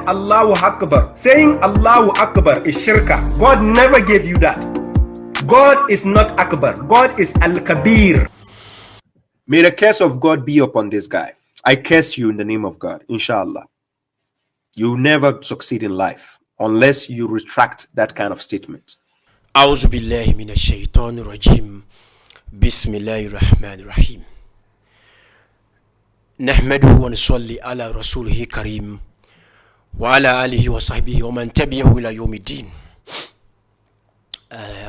Allahu Akbar. Saying Allahu Akbar is shirka. God never gave you that. God is not Akbar. God is Al-Kabir. May the curse of God be upon this guy. I curse you in the name of God, inshallah. You'll never succeed in life unless you retract that kind of statement. أعوذ بالله من الشيطان الرجيم بسم الله الرحمن الرحيم نحمده ونصلي على رسوله الكريم وعلى آله وصحبه ومن تبعه إلى يوم الدين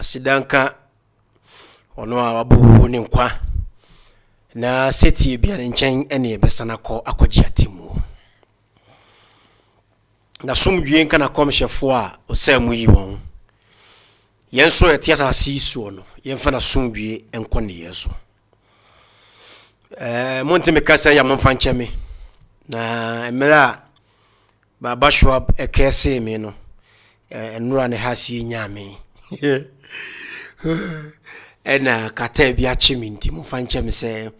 أسيدانك ونوى أبوه ننقى na seti bia nchen ene besana ko akwajiatimu na sumdwe nka na komshefo a osemu yi won yenso etiasa asiso no yemfa na sumdwe enko ne yeso monte mekasa ya monfa ncheme na emera baba shuaib ekese me no enura ne hasi nyame ena kata bia chiminti monfa ncheme se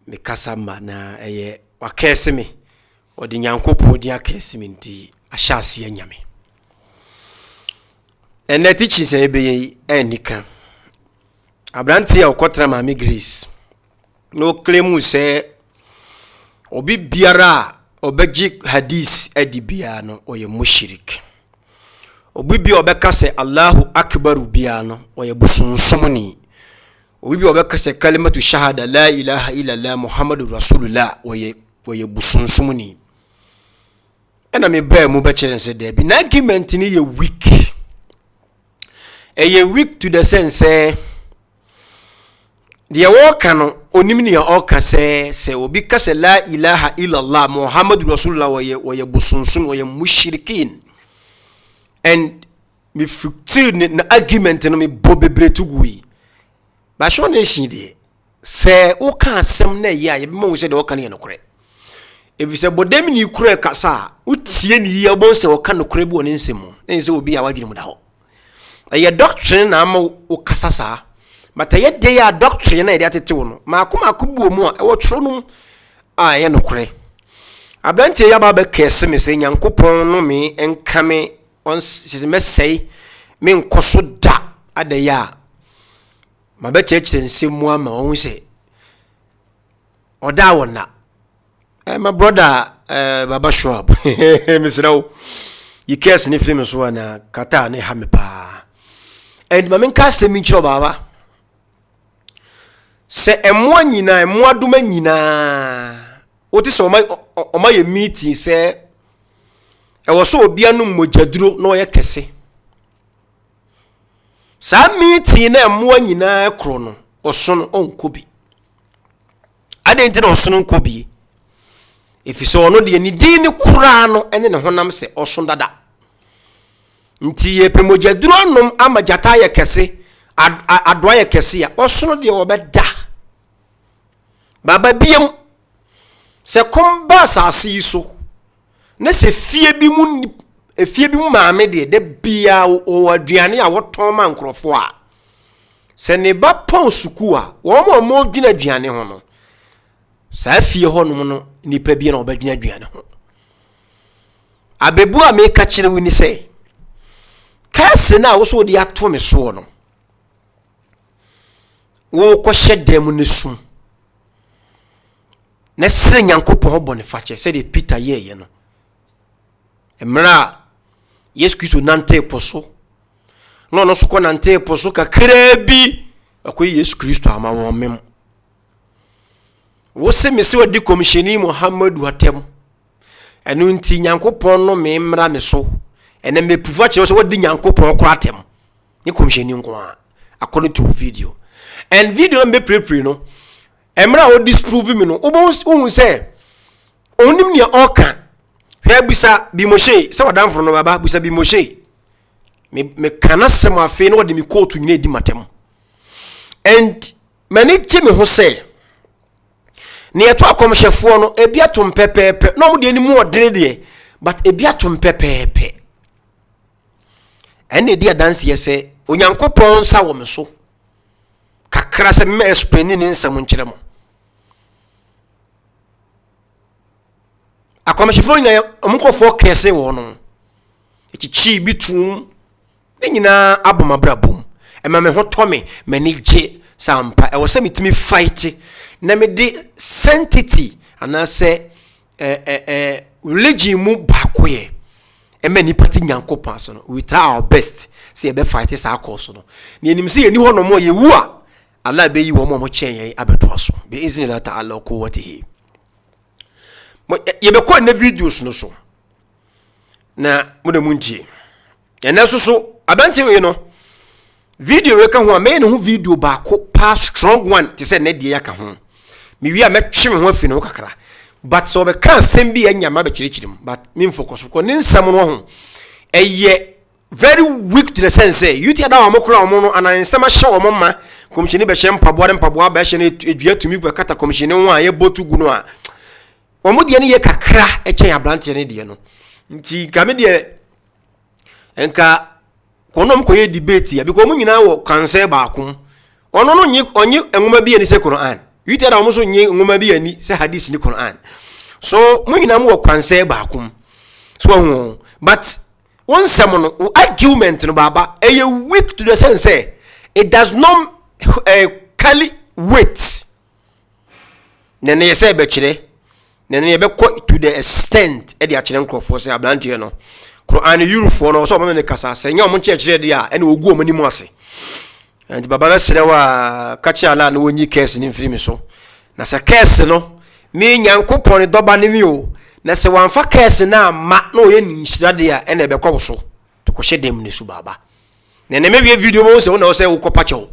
mekasa ma na eye wakese me odi nyankopɔ odi akese me nti ahyase anyame ene teaching se ebe enika abranti a okotra mami Grace no claim se obi biara obegi hadith edi bia no oye mushrik obi bi obeka se Allahu Akbar bia no oye busunsumni obi bi obeka se kalimatu shahada la ilaha illa Allah Muhammadur Rasulullah oye busunsumni ena me ba mu be kire se de bi na argument ni ye weak weak to the sense the walker no onim ni oka se obi ka se la ilaha illa Allah Muhammadur Rasulullah oye busunsum oye mushrikin and me futil na argument no me bobebre tugui ba sho na shi de se o ka asem na ya ye be ma wo se de o ka ne nokore if se bodem ni kure kasa utie ni ye bo se o ka nokore bi woni nsemu na se obi a wadwene mu da ho aye doctrine na ma o kasa sa but aye de ya doctrine na ye atete wo no ma akoma akubu mu a e wo tworo no a ye nokore abrantie ya ba be kese me se nyankopon no me enkame on se me sei me nkoso da adaya ma be chechire nsemu ama won se oda wona my brother baba shuaib misraw you case ni film so na kata ne ha me pa and ma men ka se mi chiro baba se emo nyina emo adoma nyina oti so o ma ye meeting se e wo so obi anu mojaduro na o ye kese sa meeting na emo nyina ekro no osono onkobi adenti na osono nkobi if so no de ni din kura no ene ne honam se oso dada nti ye pemojaduro nom amajata ye kese adwa ye kese ya oso no de obeda baba biem se komba sasi so ne se fie bi mu maame de bia o aduane a woton ma nkrofo a se ne ba pon suku a wo mo dwina aduane ho no sa fie ho no nipa bi na obadwina aduane ho abebu a me ka kire wini se kase na wo so de ato me so no wo ko hyedem ne sum na sere nyankopon ho bone fache se de Peter ye no emra Yesu Kristo nante poso no so ko nante poso kakra bi akoy Yesu Kristo ama wo mem wo se me se wadi komisheni Muhammadu hatem enu nti nyankopon no me mra me so ene me pufa che so wadi nyankopon kora atem ni komisheni nko according to video and video me prepare no emra wo disprove me no wo se onim ne oka hwe bisa bi moshe se wadamfro no baba bisa bi moshe me kana sema afi no wadi mi court nyina di matem and many chime ho se ne yeto akomhefo no ebiatom pepepe no mo de ni mu odene de but ebiatom pepepe ene dia dance yese onyankopon sa wo me so kakra se me explain ni nsam nkyerem akwamashefo nyina omukofo kese wo no echichi bitum ne nyina abomabrabom ema me ho tome mani gye sampa e wo se mitimi fight na me de sanctity anase religion mu bakoye ema ni pati nyankopon so no we try our best say e be fight sa course no ne enim se yeni ho no mo ye wu a Allah be yi wo mo chen yen abeto so be izini la ta Allah ko wati ye be ko na videos no so na mo de muntie ena so abanti we no video we ka ho a me ne ho video ba ko pa strong one ti se na de ya ka ho me wi a metwe me ho afi no kakra but so be kan sem bi anya ma be kirikirim but me focus ko ne nsam no ho eye very weak to the sense you ti ada wa mokra mo no ana nsam a hye wo mo ma komishini be hye mpaboa be hye ne edua tumi be kata komishini ho a ye botu gu no a omo de ne ye kakra e chen ablante ne de no nti ka me de enka konom koye debate ya because mu nyina wo kanse baakum ono no nyi onyi enwoma bi ani se Quran yuti ada mo so nyi enwoma bi ani se hadith ni Quran so mu nyina mu wo kanse baakum so ho but one someone argument no baba e weak to the sense it does not carry weight nene ye se be kire nene ye be to the extent e de a kire nkrofo se ablante no Quran Eurofo no so mo ne kasa se nya mo kire de a ene ogu o mani mu ase and baba na sere wa kachi ala na wonyi case ni mfiri mi so na se case no me nyankopon doba ne mi o na se wanfa case na ma na oye ni nhira de a ene be kwa so to ko hyedem ne su baba na ne me video mo se wo se wo ko pache wo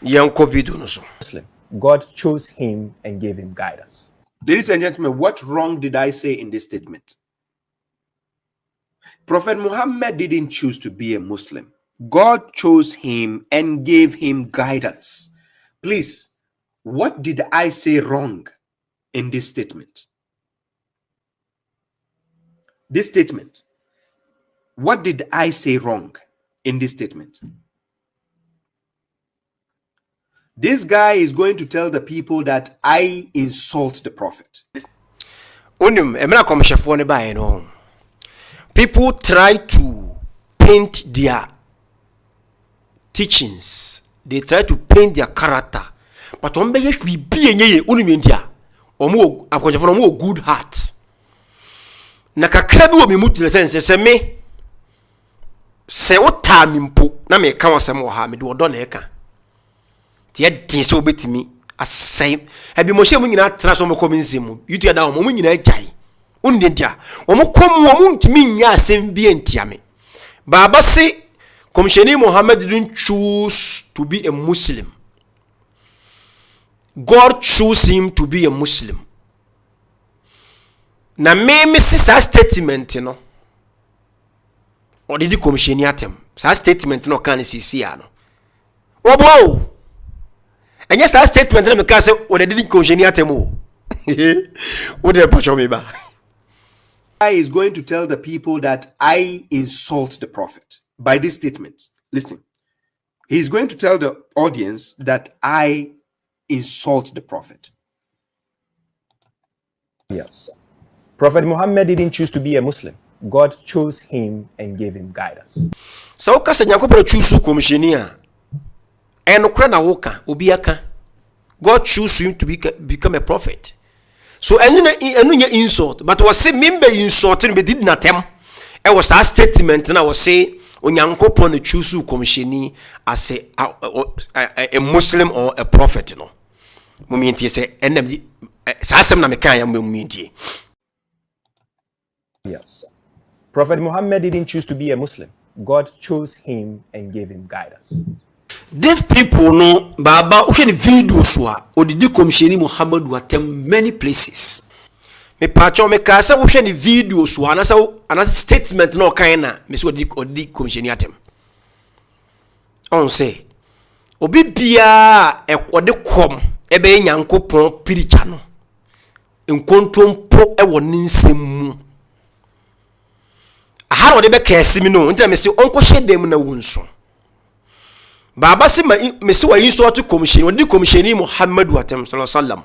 yanko video no so God chose him and gave him guidance. Ladies and gentlemen, what wrong did I say in this statement? Prophet Muhammad didn't choose to be a Muslim. God chose him and gave him guidance. Please, what did I say wrong in this statement? This statement. What did I say wrong in this statement? This guy is going to tell the people that I insult the prophet. People try to paint their teachings. They try to paint their character. But on be be enye unimendia. Omo akonjefo no good heart. Na kakra bi wo me mutu sense se me se wota mi mpo na me ka wasem wo ha me de odo na e ka. Tie din so betimi asai abi mo hye mu nyina tra so mo kominzi mu yutu ada mo nyina agtai undi ntia mo kom wo mu ntimi nya asem bi entia me baba se komisheni Muhammad didn't choose to be a Muslim. God chose him to be a Muslim. Na me si sa statement no o didi komisheni atem sa statement no kan sisi ya no obo and yes, that statement let me cast what they didn't congeniate temo. What the pacho me ba? I is going to tell the people that I insult the prophet by this statement. Listen. He's going to tell the audience that I insult the prophet. Yes. Prophet Muhammad didn't choose to be a Muslim. God chose him and gave him guidance. So kasa nyankopon choose komishenia. And God chose him to become a prophet. So any insult, but was say member insulting, but did not them. It was a statement, and I was say Onyankopon choose komisheni as a Muslim or a prophet, you know. Muminti say enemy sasem na mekaya muminti. Yes. Prophet Muhammad didn't choose to be a Muslim. God chose him and gave him guidance. These people no baba uke ni videos wa odidi komisheni Muhammad watem many places. Me pacho me kasa uke ni videos wa anasa statement no kaina me so odidi komisheni atem. On say obi bia ekode kom ebe nyankopon piricha no nkontompo ewo ninsem mu aharo de be kasimi no ntia me se onko hyedem na wonso baba se me se wa yinso to commission wodi commissioni Muhammad watem sallallahu alaihi wasallam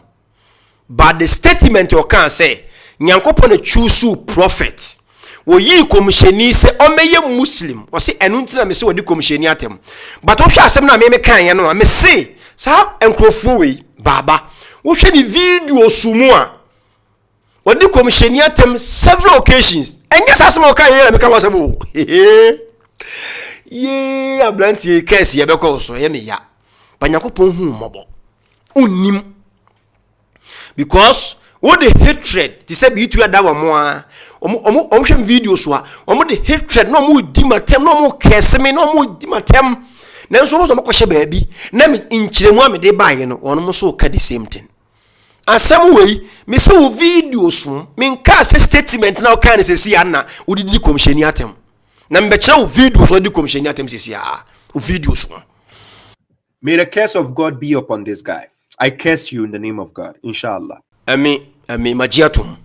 but the statement o kan say nyankopon choose prophet wo yi komisheni se omeye muslim wo se enu ntina me se wodi komisheni atem but wo hwe asem na me kan ye no me se sa enkrofo we baba wo hwe di video sumu a wodi komisheni atem several occasions enye sa asem o kan ye na me kan wasem o ye abrantie kesi ye be ko so ye me ya panyakopon hu mobo unim because what the hatred ti say be to that one more omo hwem videos wa omo the hatred no mo di matem no mo kese me no mo di matem na nso mo ko hye baabi na me nkyiremu ame de baye no ono mo so ka the same thing asem wey me say o videos me nka say statement na o kan say si ana o di komisheni atem na me kire o videos o di komisheni atem si o videos. May the curse of God be upon this guy. I curse you in the name of God, inshallah. Ami majiatum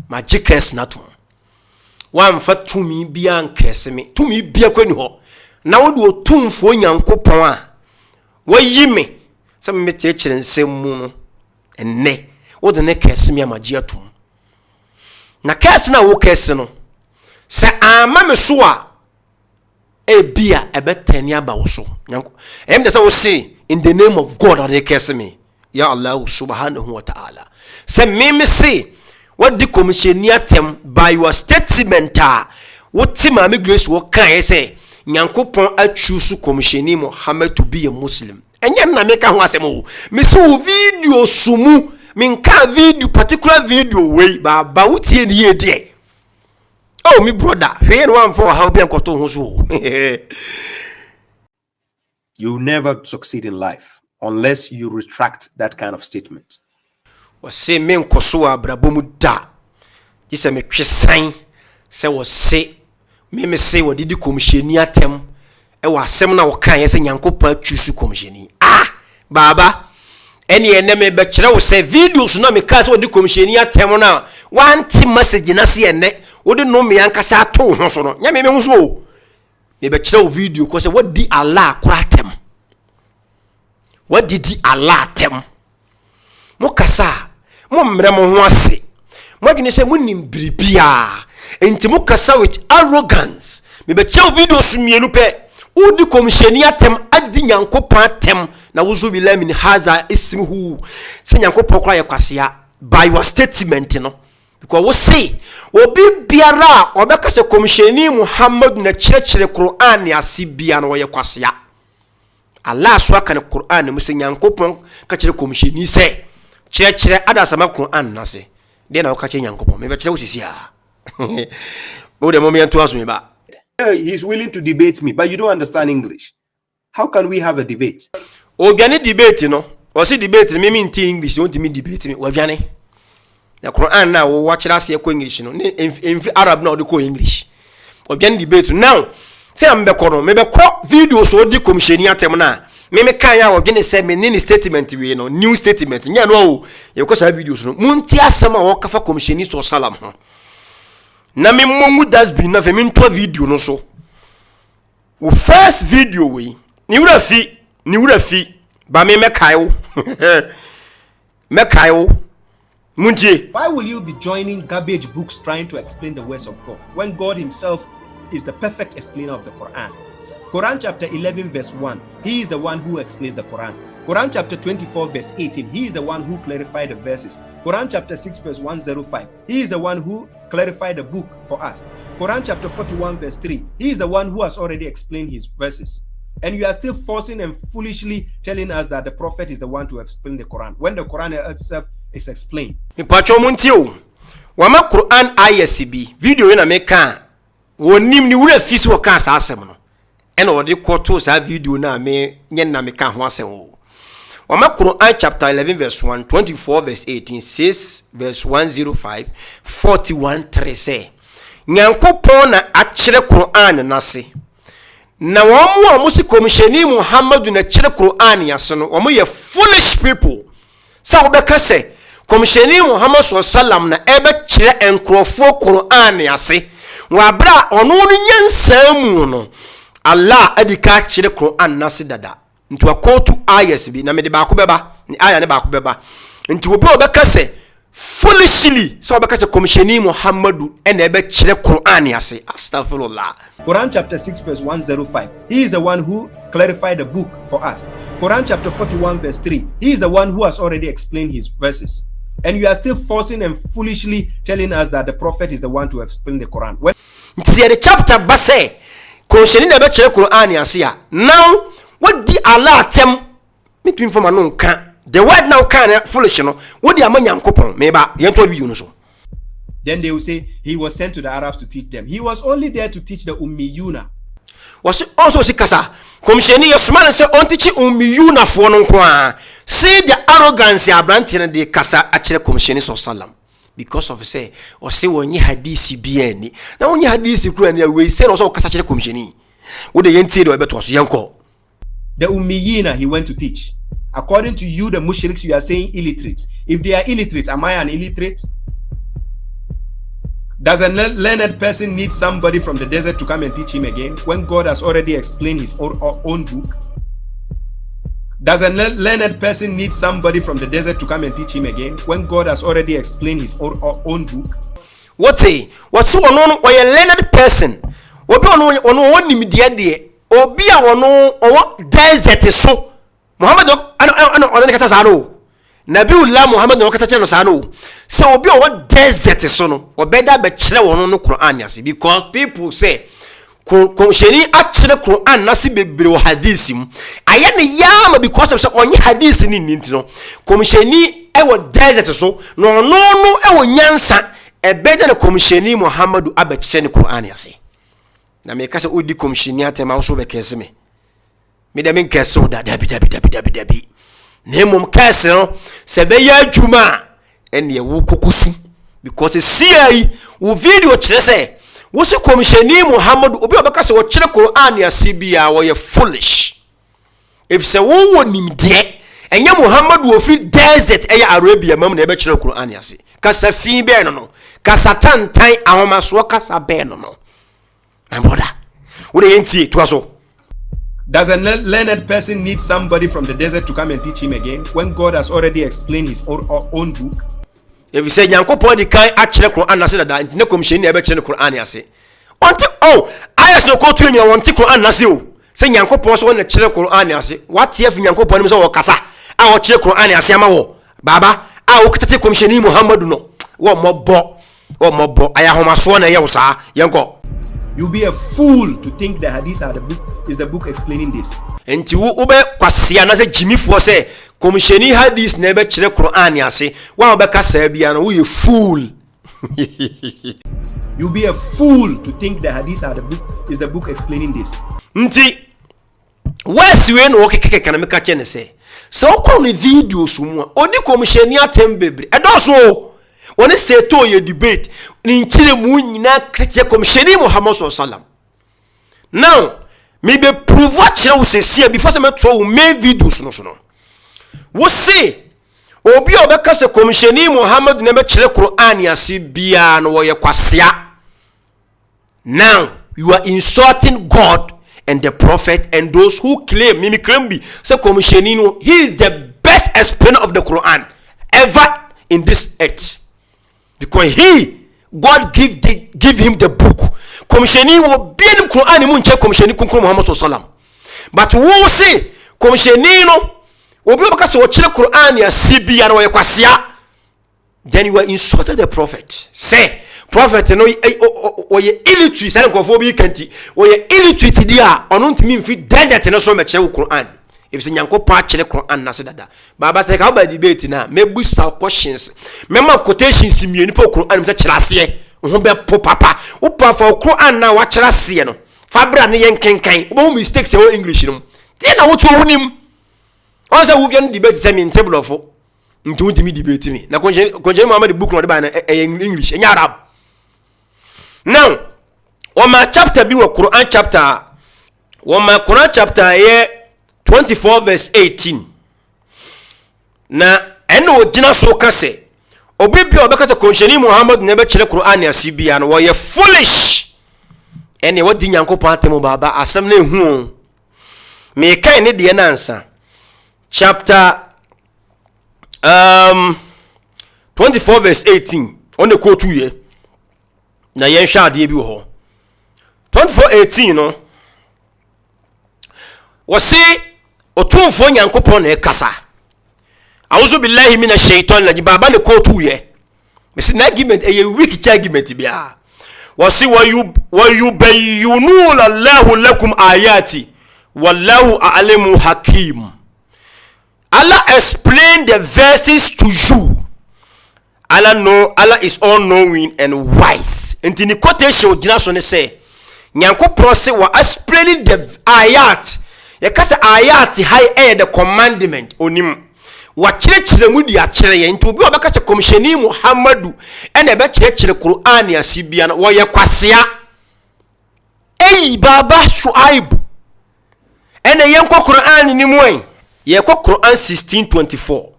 majikes natum wan fa tumi bia nkese me tumi bia kwani ho na wo de otumfo nyankopon a wayi me se me kyekire nsem mu no enne wo de ne kese me majiatum na kese na wo kese no se ama me so a ebia ebetani aba wo so nyanko em de se wo say in the name of God or the kese me ya Allah subhanahu wa ta'ala. Se me say what the commission atem by your statement what Timami Grace wo kan say nyankopon a choose commissioni Muhammad to be a Muslim. Enya na make ho asem o. Me say video sumu me nka video particular video way ba wutie ne ye de. Oh me brother, here one for how be enkoto ho so. You never succeed in life unless you retract that kind of statement. Se men koso abrabomu da dise me twesan se wo se me se wo didi komisheni atem e wo asem na wo kan ye se nyankopon atwusu komisheni baba eni ene me be kire wo se videos na me ka se wo didi komisheni atem na wanti message na se ene wo de no me yankasa ato ho so no nya me hu so me be kire wo video ko se wo di Allah atem what did Allah atem mo kasa mo mre mo ho ase mo adwene se mo nim biribia enti mo kasa with arrogance me be chew videos mienu pe udi komisheni atem adi nyankopon atem na wuzu bi lamin haza ismuhu se nyankopon kra yakwasea by your statement no because we say obi biara obeka se komisheni Muhammad na chire Quran ya sibia na yakwasea Allah so aka ne Quran mu se nyankopon ka chire komisheni se chire ada sama Quran na se de na ka chire nyankopon me be chire usisi o de moment to ask me ba he's willing to debate me, but you don't understand English. How can we have a debate? Organic debate no o se debate me mean English don't me debate me waviane na Quran na wo wa chire ase ko English no in Arab na o de ko English organic debate now say am be ko no me be ko videos o di komisheni atem na me kan ya odwene se me ni statement we no new statement nya no o ye ko sa videos no munti asema wo kafa komisheni so salam ho na me mongu das bi na fe me nto video no so wo first video we ni wura fi ba me kai wo munje. Why will you be joining garbage books trying to explain the words of God when God himself is the perfect explainer of the Quran? Quran chapter 11 verse 1, he is the one who explains the Quran. Quran chapter 24 verse 18, he is the one who clarified the verses. Quran chapter 6 verse 105, he is the one who clarified the book for us. Quran chapter 41 verse 3, he is the one who has already explained his verses. And you are still forcing and foolishly telling us that the prophet is the one to explain the Quran when the Quran itself is explained. Mipacho muntio wama Quran ISB video we na meka wonim ni wura fisi wo kan sa asem no ena wode koto sa video na me nyen na meka ho asem wo wama Quran chapter 11 verse 1, 24 verse 18, 6 verse 105, 41 3 say nyankopon na akire Quran na se na womu si komisheni Muhammad na akire Quran ya se no womu ye foolish people sa obeka se komisheni Muhammad sallam na ebe kire enkrofo Quran ya se wa bra onu nyansamu no Allah adika kire Quran na se dada nti wa kotu ayes bi na me de ba ko beba ni aya ne ba ko beba nti obi obeka se foolishly so because commissioni Muhammadu and ebe chire Quran ase. Astaghfirullah. Quran chapter 6 verse 105. He is the one who clarified the book for us. Quran chapter 41 verse 3. He is the one who has already explained his verses. And you are still forcing and foolishly telling us that the prophet is the one to explain the Quran. When the chapter base commissioni ebe chire Quran ase ya. Now what the Allah tem me to inform anon kan. The word now can foolish, you know. What the amanya nkopon meba yento video no so. Then they will say he was sent to the Arabs to teach them. He was only there to teach the ummiyuna. Was also sikasa. Commissioni yosman say on teach ummiyuna fo no kwa. See the arrogance abranti na de kasa akire commissioni sallam. Because of say or say wonyi hadisi bieni. Na wonyi hadisi kura na we say no so kasa akire commissioni. Wo de yenti do ebeto so yenko. The ummiyina he went to teach. According to you, the mushriks, you are saying illiterates. If they are illiterates, am I an illiterate? Does a learned person need somebody from the desert to come and teach him again when God has already explained his own book? Does a learned person need somebody from the desert to come and teach him again when God has already explained his own book? What's so on or a learned person? Obi on nim de obi a ono desert so Muhammad ano kata sano Nabiullah Muhammad no kata cheno sano so obi o desert so no obeda be kire wono no Quran yase because people say sheni a kire Quran na si bebre o hadisi mu aya ne yama because of say onye hadisi ni ntino komsheni e wo desert so no e wo nyansa e beda ne komsheni Muhammadu abekire ne Quran yase na me kasa odi komsheni atema so be kese me da min keso da dabi nemum kese no se be ya adwuma ene wo kokosu because see wo video kire se wo se komsheni Muhammad obi obeka se wo kire Quran ya sibia wo ye foolish if se wo nimde enye Muhammad wo fi desert eya Arabia mam na e be kire Quran ya se kasa fi be no kasa tantan ahomaso kasa be no my brother wo de yenti to aso. Does a learned person need somebody from the desert to come and teach him again when God has already explained his own book? If you say Yankopon di kan akire Quran na se da ntine komsheni ebe kire Quran ase. Onti ayas no ko tu nya wonti Quran na se o. Se Yankopon so na kire Quran ase. What if Yankopon mi so wo kasa a wo kire Quran ase ama wo. Baba a wo kitete komsheni Muhammadu no. Wo mobo aya homa so na ye wo sa yanko. You'll be a fool to think the hadith is the book explaining this. Enti wo ube kwasia na se jimifo se komsheni hadith na ebe kire Quran ase wa obeka sa bia no we fool. You'll be a fool to think the hadith is the book explaining this. Nti wesi we no kekeke kana meka chene se so ko no videos mu odi komsheni atem bebre edoso woni seto ye debate ni nchire mu nyina krete komsheni Muhammad sallam. Now me be prove what you say see before some to make videos no wo say obi obeka se komsheni Muhammad na be kire Quran ya si bia no wo ye kwasea. Now you are insulting God and the prophet and those who claim me claim be say komsheni no he is the best explainer of the Quran ever in this earth because God give him the book. Komsheni wo be in Quran mu nche komsheni kunkun Muhammad sallam. But wo say komsheni no obi obaka se wo kire Quran ya sibia na wo yakwasea, then you are insulted the prophet. Say prophet no o ye illiterate say nkofo bi kanti o ye illiterate dia ono ntimi mfi desert na so me kire Quran. If se Nyankopon kire Quran na se dada baba say ka ba debate na me busa questions mema quotations mieni po Quran me kire ase ho be po papa wo pa fa Quran na wa kire ase no fabra ne yenkenkan wo mistakes e wo English no ti na wo to wonim on say wo bian debate say me table of ntu ntimi debate me na konje Muhammad book no de ba na English enya Arab. Now Wama chapter bi wo Quran chapter ye 24 verse 18 na eno gina so kase obi bi obekata konsheni Muhammad na be kire Quran ya sibia no ye foolish ene wodi Nyankopon atemu baba asem na ehu me kai ne de na ansa chapter 24 verse 18 on the quote 2 ye na yen hwa ade bi wo ho 24:18 no wose otumfo nyankopon na ekasa auzu billahi minash shaitan rajim baba ne quote 2 ye mesi na argument e weak argument bia wose wayubayyinu lallahu lakum ayati wallahu a'lamu hakim. Allah explain the verses to you. Allah is all knowing and wise. And in the quotation Dinason say, Nyankopon say wa explaining the ayat. Ya kasa ayat high air the commandment onim. Wa chire mu di achire ye nti obi obaka se komisheni Muhammadu ene be chire Qur'an ya sibia na wo ye kwasea. Ey baba shuaib. Ene yenko Qur'an ni mu en. Ye ko Quran 16:24.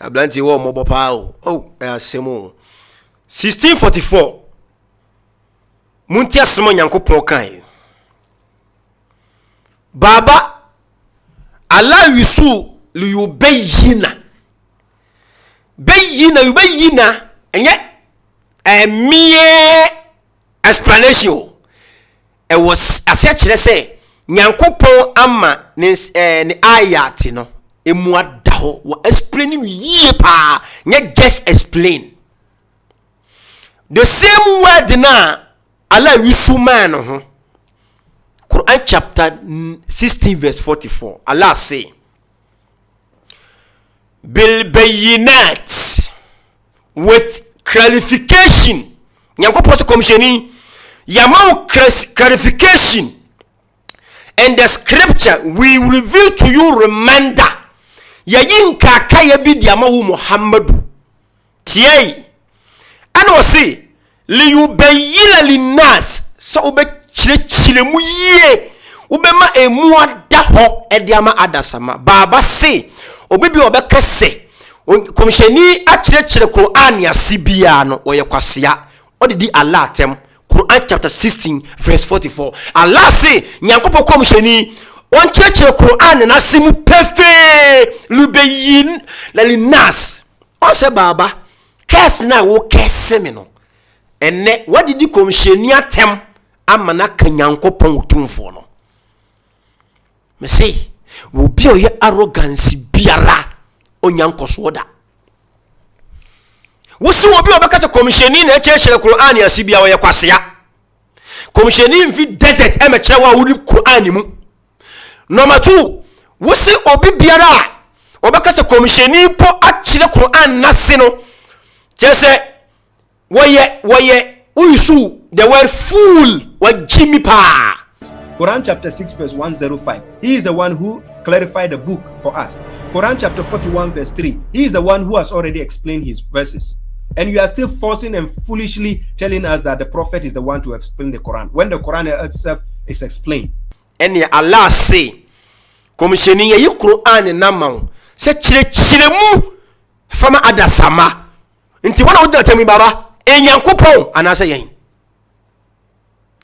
Ablanti wo mo bopa o. Asemo. 16:44. Munti asemo Nyankopon kan. Baba Allah yusu liyubayina. Yubayina enye mere explanation. It was asechire say Nyankopon ama ni ayati no emu adaho wa explaining ye pa nye just explain the same word na Allah wisu man ho Quran chapter 16 verse 44 Allah say bil bayinat with clarification Nyankopon to commissioni yamau clarification. And the scripture we reveal to you reminder. Ya yinka kaya bidiama wu Muhammadu. Tiye. Ano wasi. Liyubayila linnas. Sa ube chile mu ye. Ube ma emua daho ediama adasama. Baba se. Ube bi obe kese. Komisheni a chile Qur'an ya sibiano. Oye kwa siya. Odi di Allah tem. Quran chapter 16 verse 44. Allah say Nyankopon komisheni on church Quran na simu pefe lubeyin la linas. On say baba kes na wo kese me no. Enne what did the komisheni atem amana ka Nyankopon otumfo no. Me say wo bi o ye arrogance biara onyankoso da. Wusi obi obaka se komisheni na echechere Qur'an ya sibia wo kwasea. Komisheni mfi desert emechere wa wuri Qur'an mu. Number 2, wusi obi biara obaka se komisheni po achire Qur'an na se no. Chese woye uyisu the word fool wa jimmy pa. Quran chapter 6 verse 105. He is the one who clarified the book for us. Quran chapter 41 verse 3. He is the one who has already explained his verses. And you are still forcing and foolishly telling us that the prophet is the one to explain the Quran, when the Quran itself is explained. And Allah say, commissioning ye Quran na ma se chire mu fama adasama. Nti wana odi atemi baba, Nyankopon anasa yen.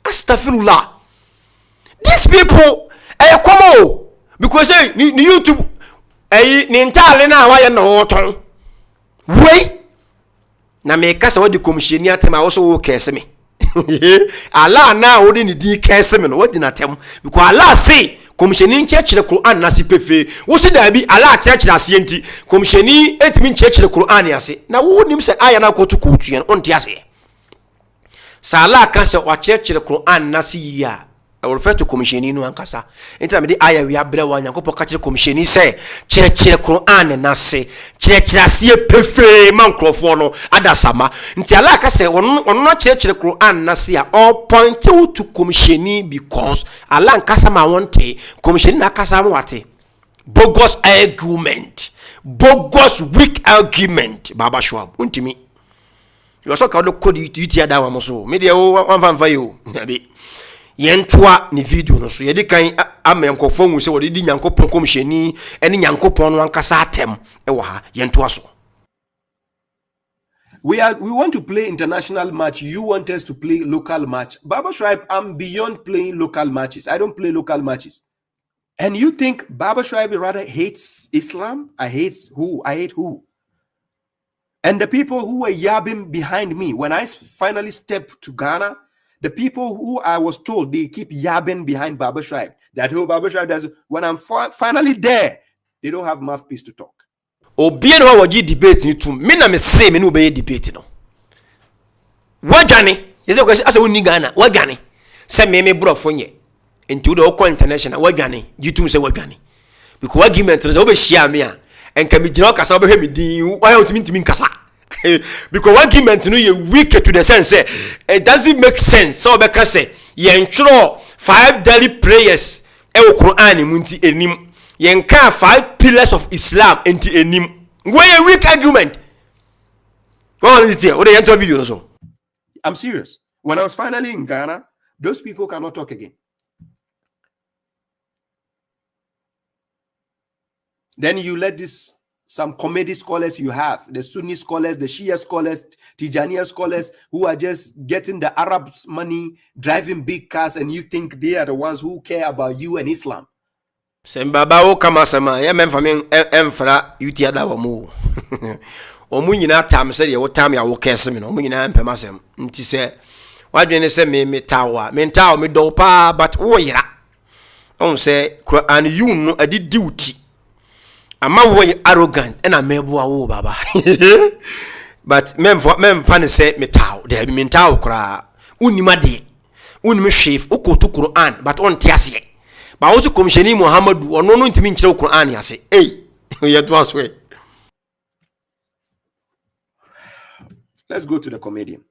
Astaghfirullah. These people come because ni YouTube ni ntale na wa ye no ton. Wait. Na me kasa wodi komisheni atema wo so wo kese me. Allah na wodi ni di kese me no wodi na tem because Allah say komisheni nchechire Quran na sipefe wo si da bi Allah chechire ase enti komisheni etimi nchechire Quran ase na wo nim se aya na kotu kotu yen onti ase sa Allah kan se wa chechire Quran na si ya I will refer to komisheni no ankasa enti me di aya wi abre wa Nyankopon ka chire komisheni se chechire Quran na se chechire ase pefe mankrofo no adasama nti Allah ka se ono chechire Quran na se ya all point to komisheni because Allah ankasa ma wonte komisheni na kasa ma wate bogus argument bogus weak argument baba shuaib untimi you so ka do code yutia da wa mo so me de wan fan yo nabi yentoa ni video no so ye de kan amenkofo hu se wo de di Nyankopon komisheni ene Nyankopon no ankasa atem e wa ha yentoa so. We want to play international match. You want us to play local match. Baba Shuaib, I'm beyond playing local matches. I don't play local matches. And you think Baba Shuaib rather hates Islam? I hate who? And the people who were yabbing behind me, when I finally stepped to Ghana, the people who I was told they keep yabbing behind Baba Shuaib, that who Baba Shuaib does, when I'm finally there, they don't have mouthpiece to talk. Obian wa waji debate ni tu me na me say me no be debate no wadwane yese ko asa woni Ghana wadwane se me brofo nye enti wo do international wadwane yitum se wadwane because argument no be share me a enka me gina kasa be hwe me din why want me ntimi nkasa because argument no ye weak to the sense say it doesn't make sense so be ka say ye ntworo 5 daily prayers e wo Quran mu nti enim yenka 5 pillars of Islam enti enim why a weak argument. What is it here? What the entire video so? I'm serious. When I was finally in Ghana, those people cannot talk again. Then you let some comedy scholars you have, the Sunni scholars, the Shia scholars, Tijaniya scholars, who are just getting the Arabs money, driving big cars, and you think they are the ones who care about you and Islam. Sembaba o kama sama ya memfa men emfra yuti ada wo mu omu nyina tam se de wo tam ya wo kese me no omu nyina empema sem nti se wadwene se me tawa me tawo me do pa but wo yira on se Quran you no adi duty ama wo arrogant and amebo wo baba but memfa ne se me tawo de me tawo kra unima de unime hwef ukotu Quran but on tiase ba wo komisheni Muhammadu ono no ntimi nkyerɛ Quran yase ye to aswe. Let's go to the comedian.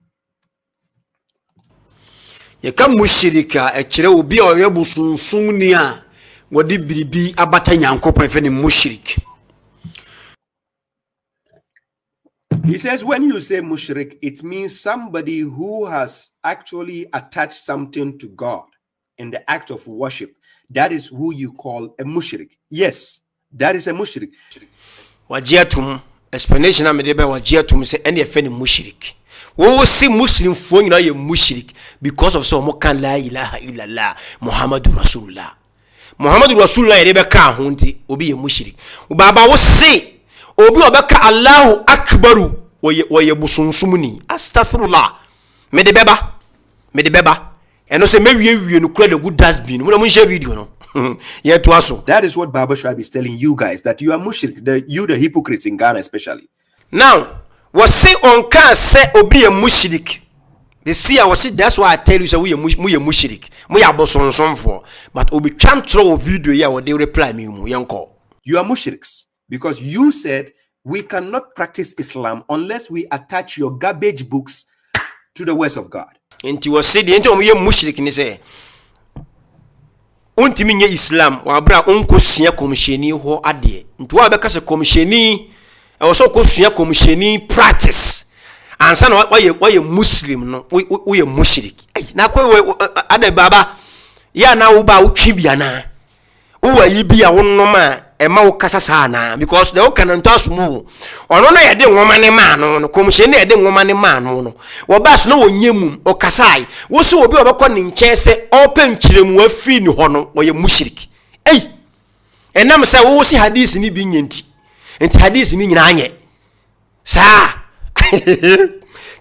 Ye kam mushirika e kyerɛ obi a ɔyɛ busunsun ni a wodi biribi abata Nyankopɔn fe ne mushrik. He says when you say mushrik, it means somebody who has actually attached something to God in the act of worship. That is who you call a mushrik. Yes, that is a mushrik. Wajiatum explanation am debe wajiatum say any fe ni mushrik. Wo si Muslim fo nyina ye mushrik because of so mo kan la ilaha illallah Muhammadur Rasulullah. Muhammadur Rasulullah debe ka ho nti obi ye mushrik. Baba wo si obi obeka Allahu akbaru wo ye busunsumuni astaghfirullah. Me de beba and say maybe we no credit good dustbin. We don't share video no. Yeah, to us. That is what Baba Shuaib is telling you guys, that you are mushrik, the hypocrites in Ghana especially. Now, what say on can say obi a mushrik. They see I was say that's why I tell you say we a mushrik. We are boson for. But obi try throw video here what they reply me yanko. You are mushriks because you said we cannot practice Islam unless we attach your garbage books to the words of God. Enti was said enti omo ye mushrik ni say untimi nye Islam wa bra onko sua komisheni ho ade nti wa beka se komisheni e wo ko sua komisheni practice ansa na wa ye Muslim no we ye mushrik na ko ade baba ya na wo ba wo twibia na wo yi bia wo nnoma ema wo kasa sana because the can ntasumu ono na yede nwoma ne ma no komisheni na yede nwoma ne ma no wo bas no wonyem o kasai wo se obi obekọ ne nchen se open kiremu afi ni ho no wo ye mushrik enam se wo si hadith ni bi nyenti enti hadith ni nyina anye sa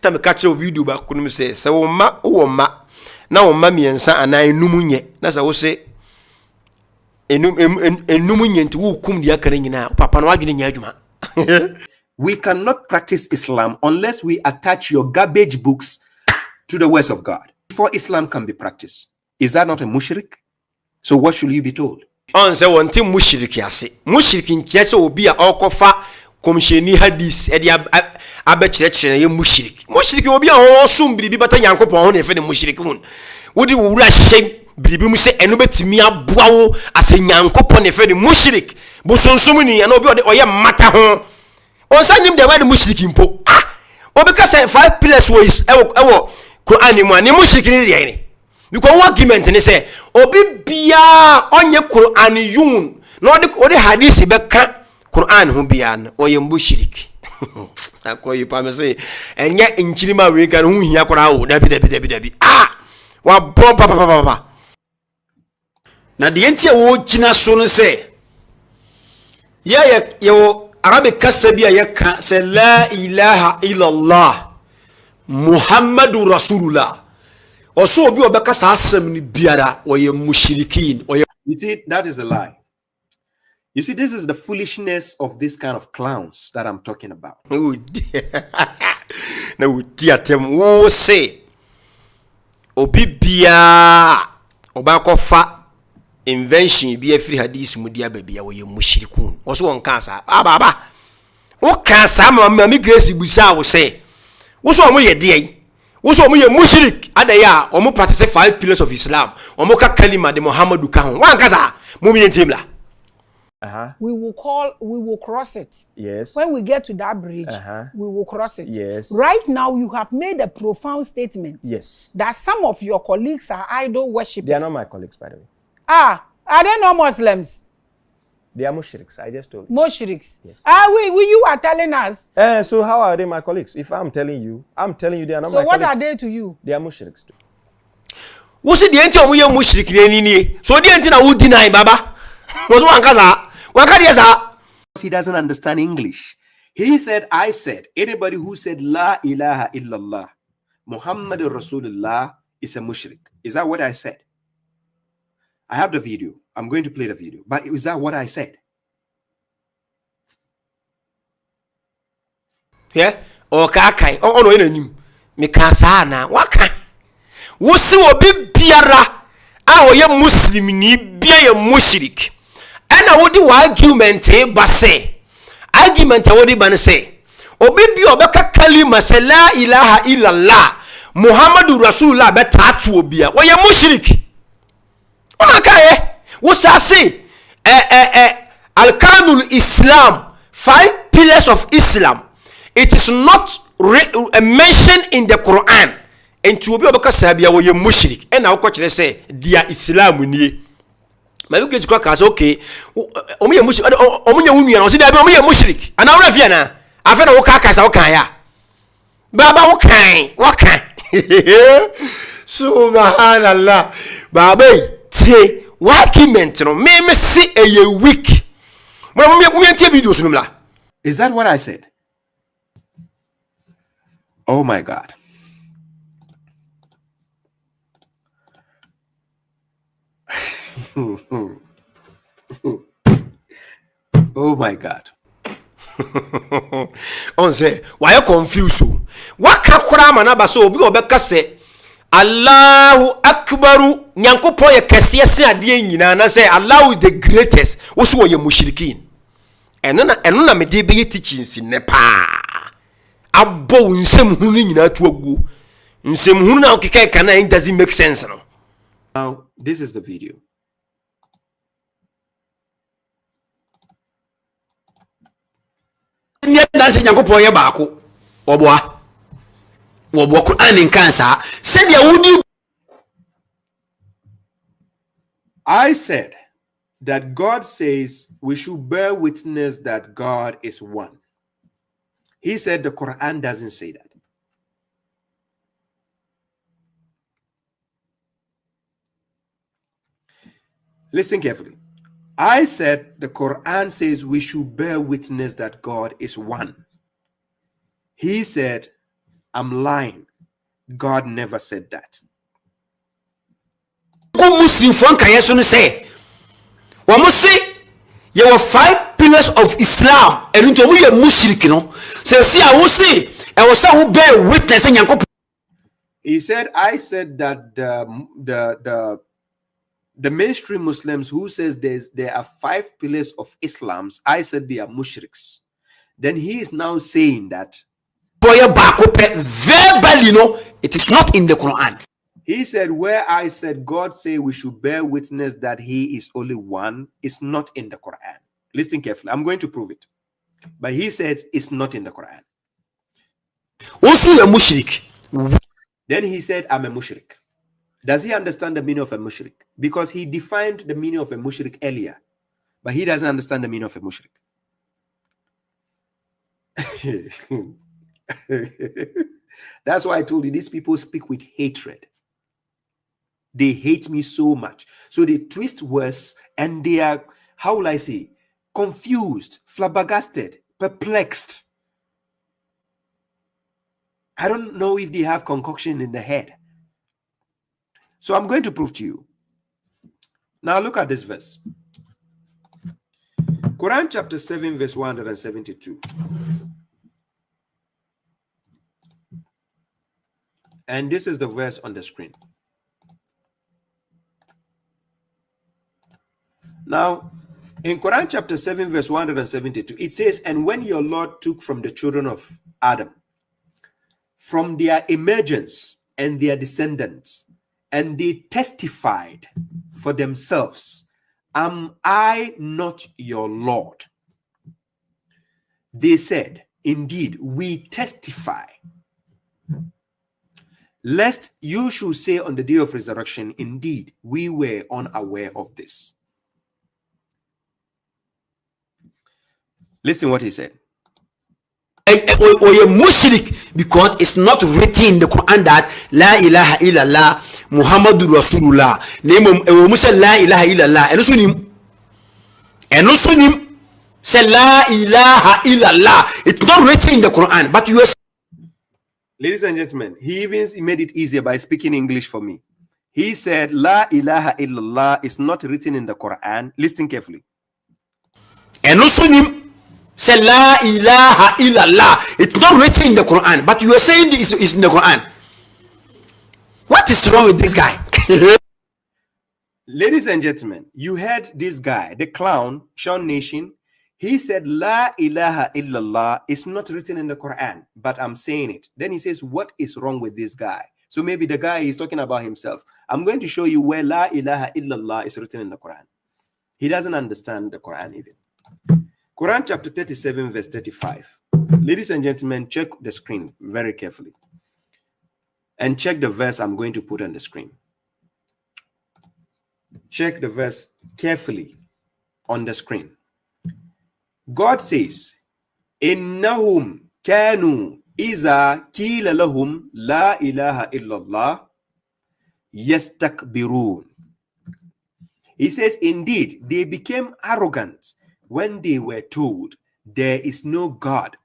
tam ka kire video ba kunum se wo ma na wo ma miensa anan enum nye na se wo se we cannot practice Islam unless we attach your garbage books to the words of God. Before Islam can be practiced. Is that not a mushrik? So what should you be told? On say one thing mushrik yase. Mushrik nkyese obi a okofa komisheni hadith e dia abekire ye mushrik. Mushrik obi a osum biribi bata Nyankopon ho na efe ne mushrik hun. Wodi wo wura hye biribi mu se eno betimi aboa wo ase Nyankopon ne fe de mushrik bosonsum ni ya na obi oye mata ho onsa nim de word mushrik impo obi ka say 5 pillars ways ewo Quran mu ani mushrik ni de ni because one argument ni say obi bia onye Quran yun na odi hadith be ka Quran ho bia na oye mushrik akoyi pa me say enye nchirima we kan hu hia kora wo dabi wa bom papa na de enti a wo gyina so no se ye Arabic kasa bi a yeka se la ilaha illallah Muhammadu Rasulullah. Also obi obekasa asem ni biara oye mushrikin oye. You see, that is a lie. You see, this is the foolishness of this kind of clowns that I'm talking about. Oh dear. Now dear tem wo say obi bia obakofa invention bi afiri hadith mu dia babia wo ye mushrikun wo so won kansa baba wo kansa ma mi grace busa wo say wo so mo ye de wo so mo ye mushrik adaya o mo practice 5 pillars of Islam o mo ka kalima de Muhammadu ka ho wan kansa mo mi entimla. We will cross it. Yes. When we get to that bridge, we will cross it. Yes. Right now, you have made a profound statement. Yes. That some of your colleagues are idol worshippers. They are not my colleagues, by the way. Are they not Muslims? They are mushriks. I just told you. Mushriks. Yes. You are telling us. So how are they my colleagues? If I'm telling you they are not my colleagues. So what are they to you? They are mushriks too. Wo se de enti o mo ye mushrik ni so de enti na wo deny baba. Wo so wan kansa He doesn't understand English. He said, I said, anybody who said La ilaha illallah Muhammadur Rasulullah is a mushrik. Is that what I said? I have the video. I'm going to play the video. But is that what I said? Yeah? O ka kai ono enanim. Me ka sa na waka. Wo se obi biara a o ye muslim ni bia ye mushrik. Ena wodi wa argument ba se argument wodi ban se obi bi obeka kalima se la ilaha illallah Muhammadu Rasulullah be tatu obia wo ye mushrik ona kaye wo sa se arkanul Islam 5 pillars of Islam it is not mentioned in the Quran and to obi obeka sabia wo ye mushrik ena wo ko kire se dia Islam ni my look at crackers okay omuye mushrik omuye wunua no se da bi omuye mushrik ana wura fia na afa na wo ka kasa wo kan ya baba wo kan subhanallah baba tie argument no me see a week mo tie videos no mla. Is that what I said? Oh my God. Oh my God. On say why you confused? What ka kura manaba so obi obeka se Allahu Akbaru nyankopon ye kese se ade nyina na say Allah is the greatest wo so ye mushrikin eno na me de be teachings ne pa abo nsem hunu nyina to agu nsem hunu na okeka kana it doesn't make sense no. Now this is the video. That's nyankopon ye baako oboa Quran in cancer said ya. I said that God says we should bear witness that God is one. He said the Quran doesn't say that. Listen carefully. I said the Quran says we should bear witness that God is one. He said, I'm lying. God never said that. Muslim fon kan yeso no say wo mo say ye were 5 pillars of Islam and into we mushrik no say see I will say e was say who bear witness nyankopon. He said, I said that the mainstream Muslims who says there are 5 pillars of Islam, I said they are mushriks. Then he is now saying that verbally, no, it is not in the Quran. He said, where I said God say we should bear witness that he is only one, is not in the Quran. Listen carefully. I'm going to prove it. But he says it's not in the Quran. Also a mushrik. Then he said, I'm a mushrik. Does he understand the meaning of a mushrik? Because he defined the meaning of a mushrik earlier, but he doesn't understand the meaning of a mushrik. That's why I told you these people speak with hatred. they hate me so much. So they twist words and they are, how will I say, confused, flabbergasted, perplexed. I don't know if they have concoction in the head. So I'm going to prove to you. Now look at this verse. Quran chapter 7 verse 172. And this is the verse on the screen. Now, in Quran chapter 7 verse 172, it says, and when your Lord took from the children of Adam, from their emergence and their descendants, and they testified for themselves, am I not your Lord? They said, indeed, we testify, lest you should say on the day of resurrection, indeed, we were unaware of this. Listen what he said. Or a mushrik, because it's not written in the Quran that La ilaha illallah Muhammadur Rasulullah. Name of Musa La ilaha illallah. And also him say La ilaha illallah. It's not written in the Quran, but you are. Ladies and gentlemen, he even made it easier by speaking English for me. He said, La ilaha illallah is not written in the Quran. Listen carefully. And also him say La ilaha illallah. It's not written in the Quran, but you are saying this is in the Quran. What is wrong with this guy? Ladies and gentlemen, you heard this guy, the clown, Sean Nation. He said, La ilaha illallah is not written in the Quran, but I'm saying it. Then he says, what is wrong with this guy? So maybe the guy is talking about himself. I'm going to show you where La ilaha illallah is written in the Quran. He doesn't understand the Quran even. Quran chapter 37 verse 35. Ladies and gentlemen, check the screen very carefully. And check the verse I'm going to put on the screen. Check the verse carefully on the screen. God says, Innahum kanu iza kila lahum la ilaha illallah yastakbirun. He says, indeed, they became arrogant when they were told there is no God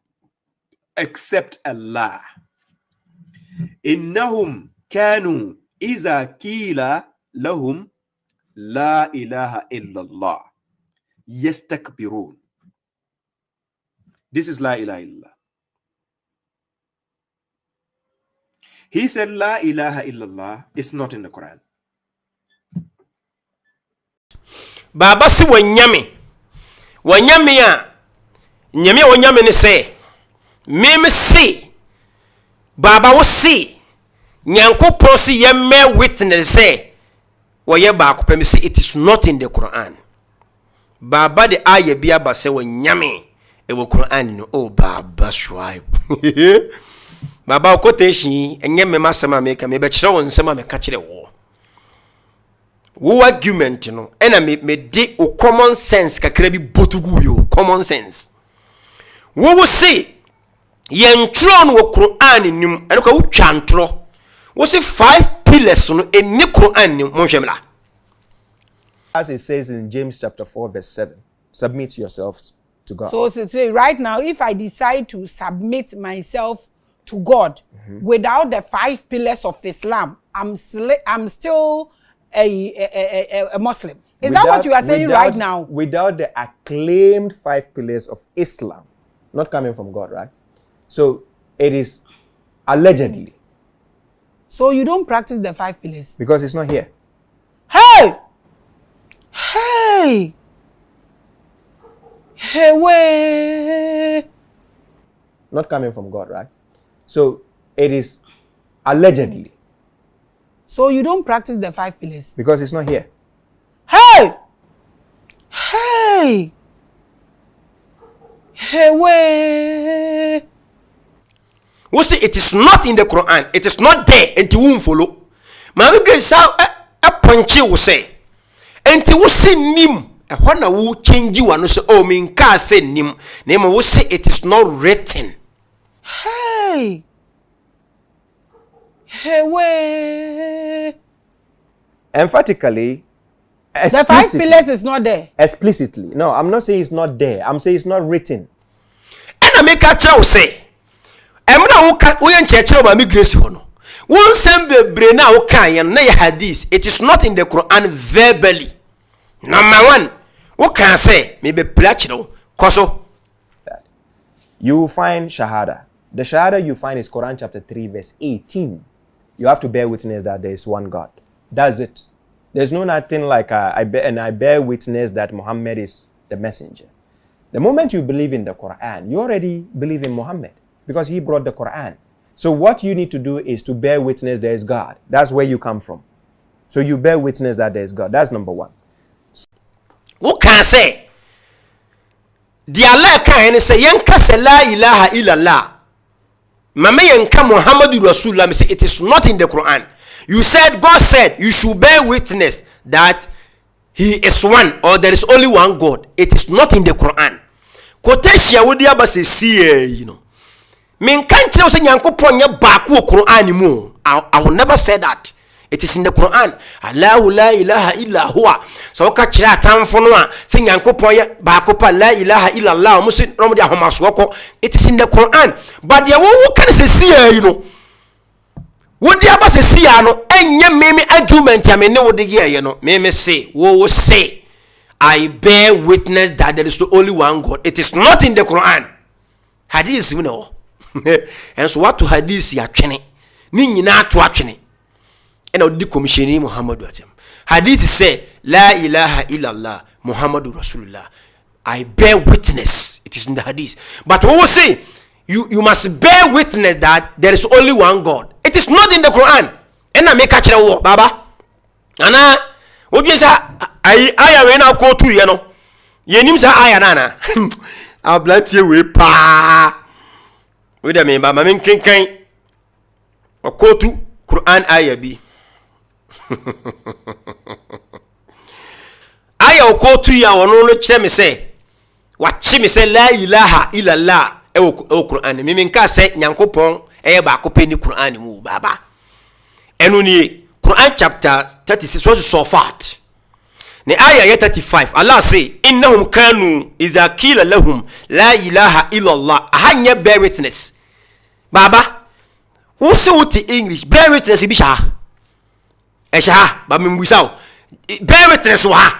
except Allah. Innahum kanu iza kila lahum la ilaha illallah yastakbirun. This is La ilaha illallah. He said La ilaha illallah is not in the Quran. Baba si wanyame a nyame wanyame ne se me se Baba wo se Nyankopon si ye me witness say woye ba ko pem say it is not in the Quran. Baba de aye bia ba say wanyame e wo Quran no. Oh Baba shuaib. Baba quotation enye me masema me ka me be kire won nsema me ka kire wo. Wo argument no ena me de o common sense kakra bi botugu yo common sense. Wo say yentro no wo Quran nim eno ka wo twantro. Wo say 5 pillars no eni Quran nim mo hwemla. As it says in James chapter 4 verse 7, submit yourselves to God. So right now, if I decide to submit myself to God without the 5 pillars of Islam, I'm still a Muslim. Is that what you are saying right now? Without the acclaimed 5 pillars of Islam, not coming from God, right? So it is allegedly. So you don't practice the 5 pillars? Because it's not here. Hey! Hey! Hey, way! Not coming from God, right? So it is allegedly. So you don't practice the 5 pillars? Because it's not here. Hey! Hey! Hey, way! We say it is not in the Quran. It is not there. And you won't follow. Mami grace a punchy will say. And you will say nim. And when I will change you and say, oh, me can't say nim. Name will say it is not written. Hey! Hey, way! emphatically, The 5 pillars is not there. Explicitly. No, I'm not saying it's not there. I'm saying it's not written. And I make a chow say, I'm not we church about me grace hono. One send the brain okay and nay hadith. It is not in the Quran verbally. Number one, what can I say? Maybe platino, koso. You find shahada. The shahada you find is Quran chapter 3 verse 18. You have to bear witness that there is one God. That's it. There's no nothing like I bear witness that Muhammad is the messenger. The moment you believe in the Quran, you already believe in Muhammad because he brought the Quran. So what you need to do is to bear witness there is God. That's where you come from. So you bear witness that there is God. That's number one. What can I say? The Allah can say yanka se la ilaha illallah. Mama yanka Muhammadu Rasulullah say it is not in the Quran. You said God said you should bear witness that he is one or there is only one God. It is not in the Quran. Quotation would be say you know. Men can't tell say Nyankopon ya baako Quran mu. I will never say that. It is in the Quran. Allahu la ilaha illa huwa. So ka kira atamfo no a say Nyankopon ya baako pa la ilaha illa Allah. Mo say no de ahomaso ko. It is in the Quran. But there who can say you know. Would you ever say no? Any meme argument I mean no the year you know. Me say wo say I bear witness that there is the only one God. It is not in the Quran. Hadith you know. And so what to hadith ya twene. Ni nyina to atwene. And the commissioner Muhammad hadith say la ilaha illallah Muhammadur Rasulullah. I bear witness. It is in the hadith. But we will say you must bear witness that there is only one God. It is not in the Quran. And I make a channel baba. Ana what you say I when I go to you know. Ye nim say aya nana. I blunt you we pa. With a me baba men ken or go to Quran aya bi. Aya go to ya wono no kire me say wachi me say la ilaha illallah e Quran me nka say Nyankopon e ba ko peni Quran mu baba enu ni Quran chapter 36 was so fat ni aya 35 Allah say innahum kanu iza qila lahum la ilaha illallah ahanya bear witness baba who say what English bear witness bi sha esha ba me mbusao bear witness wa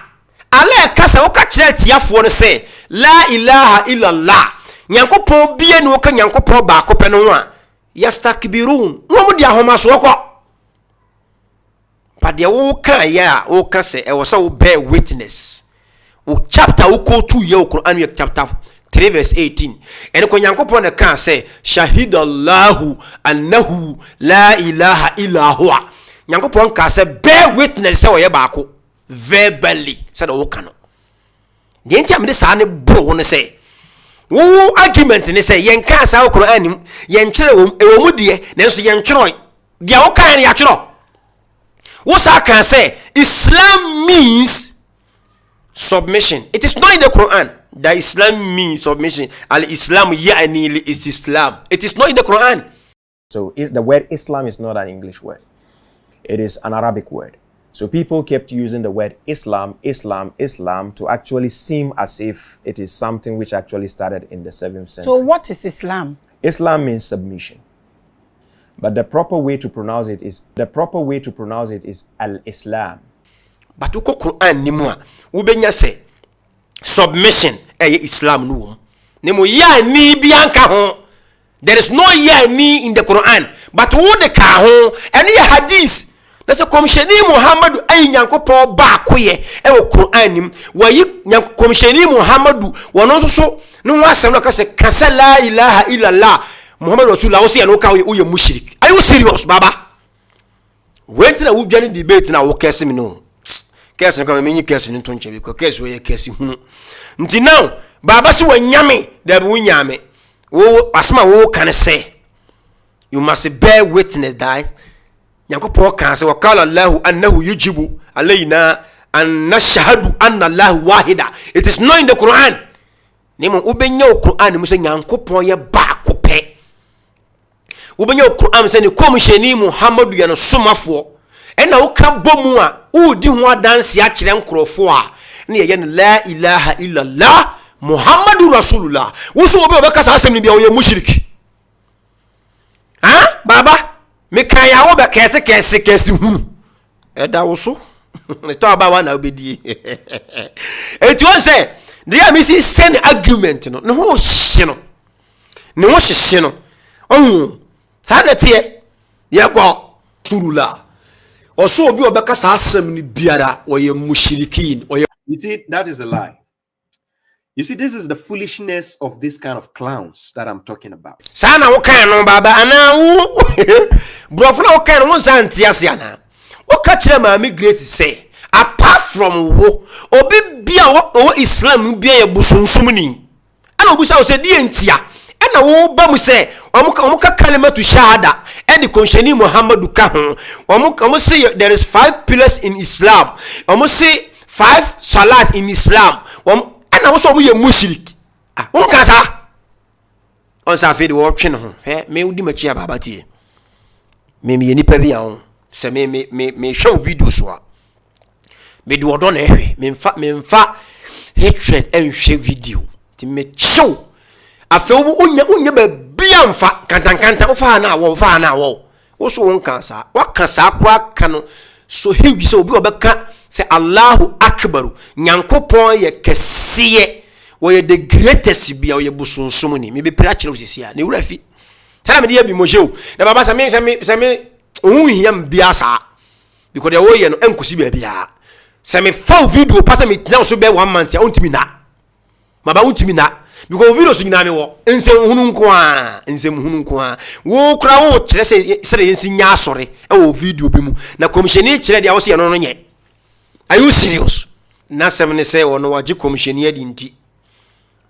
Allah kasa wo ka kire tiafo no say la ilaha illallah Nyankopon bie no ka Nyankopon ba ko pe no ho a yastakbirun no mo dia homa so ko but dia wo ka ya wo ka say e wo so bear witness wo chapter wo ko 2 ye Quran chapter 3 verse 18 and ko Nyankopon na ka say shahidallahu annahu la ilaha illa huwa Nyankopon ka say bear witness say wo ye ba ko verbally said wo ka no the enti am sa ne bro no say wo argument ni say yen ka sa wo Quran nim yen kire wo e wo mu de na so yen twero dia wo kan ya twero wo sa kan say Islam means submission. It is not in the Quran that Islam means submission. Al-Islam ya'ni al-istislam. It is not in the Quran. So the word Islam is not an English word. It is an Arabic word. So people kept using the word Islam to actually seem as if it is something which actually started in the 7th century. So what is Islam? Islam means submission. But the proper way to pronounce it is al-Islam. But uko Quran ni mo wo benya say submission Islam no nemo ya ni bi anka ho. There is no ya ni in the Quran, but wo de ka ho ene ya hadith. That's a commissioner Muhammadu ay Nyankopon ba koye e wo Quran nim wayi commissioner Muhammadu wono so no wasem no ka say kasa la ilaha illallah Muhammadu Rasulullah wo say no ka wo ye mushrik. Are you serious baba? Wait na wo dwane debate na wo kese me no. Kese ko me nyi kese ni tonche bi ko kese wo ye kese hunu. Nti now baba se wanyame da bi wonyame wo asma wo kan say you must bear witness that Nyankopon kan say wakala Allah annahu yujibu alaina an nashhadu anna Allah wahida. It is not in the Quran. Nemo ubenya Quran mu say Nyankopon ye ba ko pe. Ubenya Quran say ni komisheni Muhammadu ya no somafo ɛna woka bomu a udi ho adanse a kyerɛ nkrofo a ne yɛ la ilaha illallah Muhammadu Rasulullah wo so obi obɛka saa asɛm ne bia wo yɛ mushrik baba me kan ya wo be kɛse hu ɛda wo so ne to aba wa na obedi enti won say dia mi si send argument no ne ho hye no sa na tie ye ko Rasulullah oso obi obɛka saa asɛm ne biara wo yɛ mushrikin You see, that is a lie. You see, this is the foolishness of this kind of clowns that I'm talking about. Sana wo kan no baba ana wo brofo na wo kan no santi ase ana wo ka kire maami Grace say apart from wo obi bia wo Islam bia ye busunsum ni ana obusa wo say die ntia ana wo ba mu say omuka kalimatu shahada and the konsheni Muhammadu ka ho omu say there is 5 pillars in Islam omu say 5 salat in Islam ana wo so mu ye mushrik ka sa on sa fe de wo twe no me udi machi ababa tie me nipa bia ho se me show video so a me do odo na ehwe me mfa hatred and share video ti me show afi unya ba bia mfa kantankanta wo fa na wo so won kan sa wa kan sa kwa kan so hewi so obi obeka se Allahu akbar nyankopon ye kesiye wo ye the greatest bia wo ye busunsum ni me be preach no sisia ne wura fi tara me de bi mojew na baba sa me ohia mbia sa because the wo ye no enkosi bia bia se me fa video pasa me tena so be 1 month ya ontimi na baba ontimi na because video so nyina me wo ensem hunu nko a wo kra wo kire se yensi nya asore e wo video bi mu na commissioni kire dia wo se no nye. Are you serious? Na semne say wono waji commissioni adi nti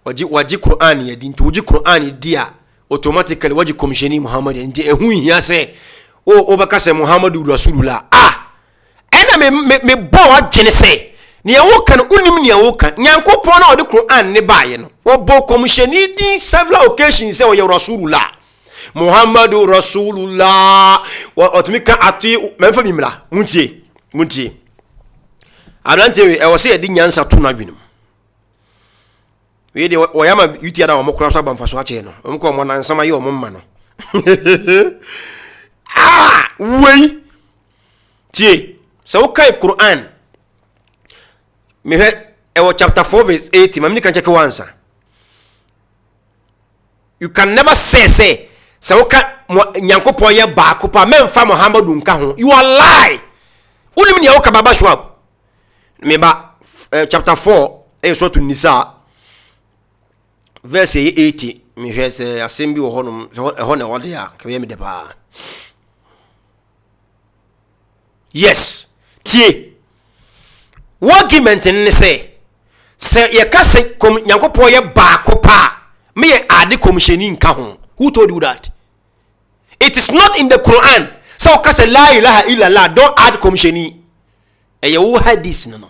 waji Quran ya di nti waji Quran dia automatically waji commissioni Muhammad nti ehu hia say o baka say Muhammadu Rasulullah ena me bo wadwene say ne wo kan unim ne wo kan nyankopon na odi Quran ne baaye no wo bo commissioni di several occasions say wo ye Rasulullah Muhammadu Rasulullah wa otumika ati memfa bimla muntie Adante e wo se edi nyansa to na dwenum we de wo yama yuti ada wo mokra so abamfa so ache no omko mo nan sama ye o momma no wei tie so kai Quran me he e wo chapter 4 verse 80 mamni kan check once you can never say so ka nyankopon ye ba ko pa memfa Muhammadu nka ho you are lie unim ne wo ka baba shuaib Meba chapter 4 so to Nisa verse 80 me verse assembly wo hono wode ya ka me de pa yes tie argument ne say ye ka se nyankopon ye ba ko pa me ye ade commissioni nka ho who told you that it is not in the Quran so ka se la ilaha illallah don't add commissioni wo hadith no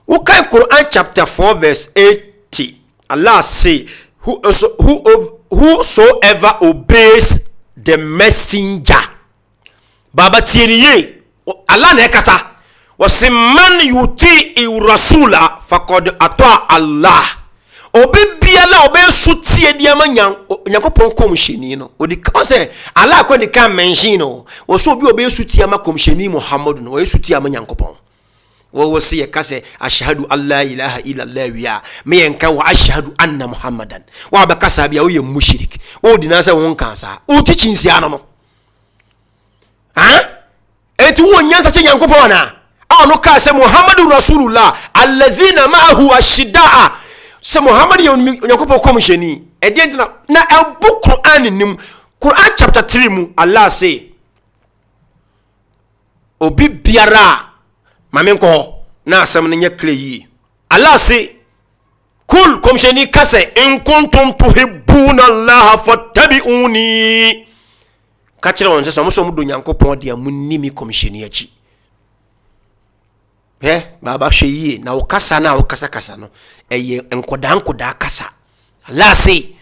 okay Quran chapter 4 verse 80 Allah say whosoever obeys the messenger baba tieniye Allah na kasa wasiman yuti rasula faqad ata Allah obibiala obesu tie diama nyankopon komsheni no odi ka say Allah ko di ka mention no wo so obi obesu tie ma komsheni Muhammadu no wo yesu tie ma nyankopon wo se ye ka say ashhadu alla ilaha illa Allah ya me yenka wa ashhadu anna Muhammadan wa ba kasa bia wo ye mushrik wo di na say won kan sa o ti chinsia no eti wo nyansa che nyankopon na no ka say Muhammadu Rasulullah alladhina ma'ahu ashiddaa se Muhammad yankopon komsheni edin na book Quran nim Quran chapter 3 mu Allah say obi biara mamenko na asem ne nyekle yi Allah say kul komsheni kase in kuntum tuhibbuna Allah fattabi'uni kachira won se so mu do yankopon dia munimi komsheni achi baba hwe na ukasa na ukasa no eye enkoda kasa Allah say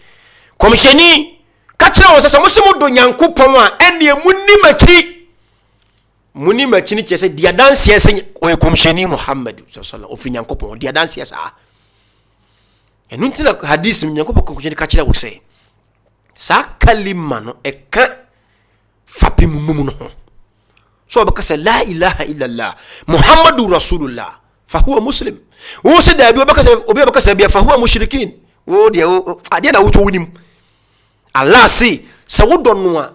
komisheni ka kire wo se musimu do nyankopon a ene emu ni machi muni machini chese dia dance yese o komsheni Muhammad sallallahu ofi nyankopon dia dance yesa enu ntina hadith nyankopon komsheni ka kire wo se sa kalima no eka fapi mumu no so baka se la ilaha illa allah muhammadur rasulullah fa huwa muslim wo se da bi baka se bi fa huwa mushrikin wo dia ade na wuto wunim allah si sa wodon no a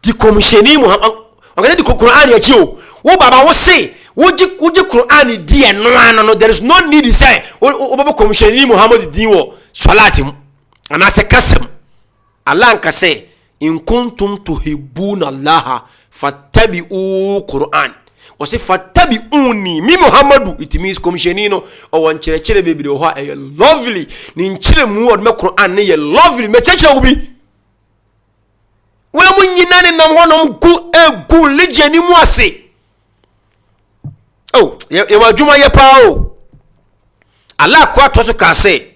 di komsheni Muhammad ngane di Quran ya chiwo wo baba wo se woji Quran di eno no there is no need say wo baba komsheni Muhammad di wo salati ana se kasem Allah anka say in kuntum tuhibbuna Allah fattabi'u Quran wo se fattabi'uni mi Muhammadu it means komsheni no o won chere bebi ho e lovely ni nchire mu wo me Quran ne ye lovely me chere wo bi we munyina ne nam honom gu legeni mu ase oh ye wadwuma ye pa o Allah kwa to ka say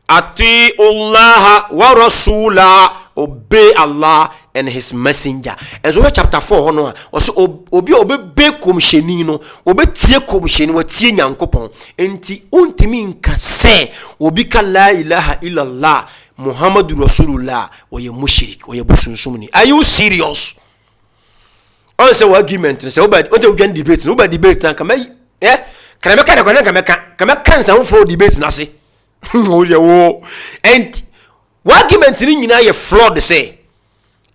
ati Allah wa rasula obey Allah and his messenger and so chapter 4 hono also obi be komsheni no obetie komsheni watie nyankopon enti untimi nka say obi ka la ilaha illa Allah Muhammadu Rasulullah wa ya mushrik wa ya busunsumni. Are you serious? On say argument say obadi on dey debate no obadi debate na kama can I make cancer for debate na say oh yeah wo and argument ni nyina ye flawed say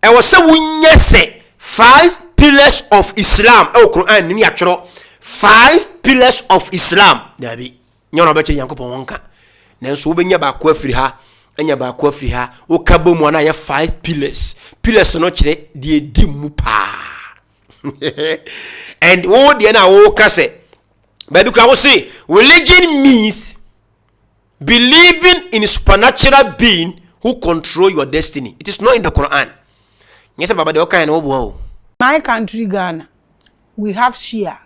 e was say wunye say 5 pillars of Islam e Quran ni atworo 5 pillars of Islam dabi nyono be che yankopon wonka nanso wo benya ba ko afiri ha anya ba ko afiri ha wo kabo mu na ye 5 pillars no kire de di mu pa and wo de na wo ka say baby kwa wo say religion means believing in a supernatural being who control your destiny. It is not in the Quran. Yes, baba de okay na wo bo. My country Ghana, we have Shia,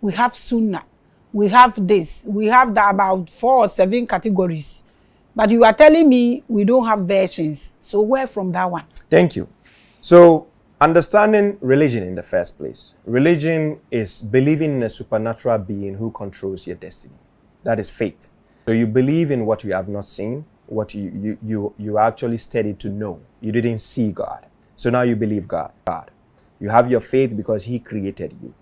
we have Sunnah, we have this, we have that about 4 or 7 categories. But you are telling me we don't have versions. So where from that one? Thank you. So understanding religion in the first place. Religion is believing in a supernatural being who controls your destiny. That is faith. So you believe in what you have not seen, what you actually studied to know. You didn't see God. So now you believe God. You have your faith because he created you.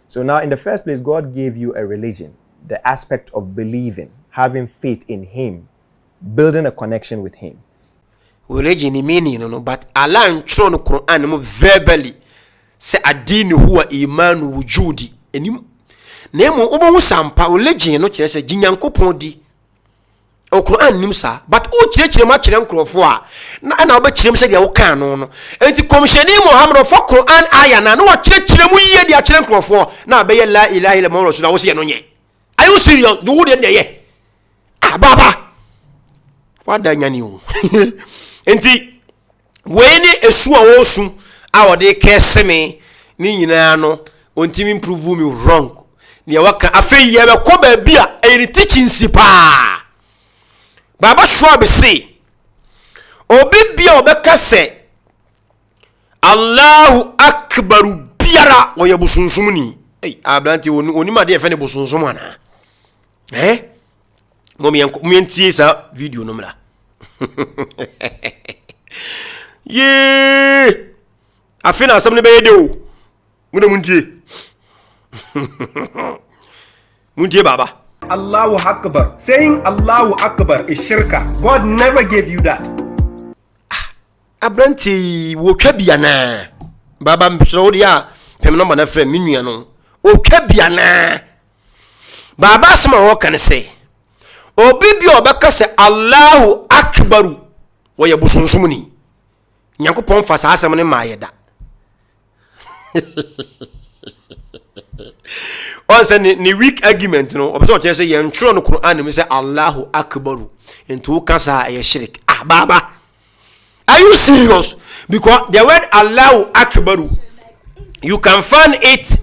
So now in the first place, God gave you a religion, the aspect of believing, having faith in him, building a connection with him. Religion meaning no, but Allah ntro no Quran mo verbally say adini huwa imanu wujudi enim nemo obo sampa religion no kire say ginyankopon di o Quran nim sa but o kire ma kire nkrofo a na oba kire say dia wo kan no enti komsheni Muhammad for Quran aya na no kire mu yie dia kire nkrofo na be la ilaha illa Muhammad rasul wo se no nye. Are you serious? Do wo de ye baba fada nyani o enti weni esu a wosu a wode keseme ni nyina no ontimi prove me wrong ne waka afei ye be ko ba bia e teaching sipa baba shuaib say obi bia obeka se Allahu akbar biara wo ye busunsumni ablanti oni ma de fe ne busunsum ana mo mientie sa video no mra ye afina asam ne be de o mu de muntie baba. Allahu Akbar. Saying Allahu Akbar is shirka. God never gave you that. Abranti wo twa bia na baba mpiro dia pem no na frɛ minua no o twa bia na baba asma ho kan say obi bi obeka se Allahu Akbar wo ye busunsumni nyankopon fa sa asem ne maayeda on say ni weak argument no obeso che say ye ntro no Quran me say Allahu Akbar ento ka sa ye shirk baba. Are you serious? Because the word Allahu Akbar, you can find it.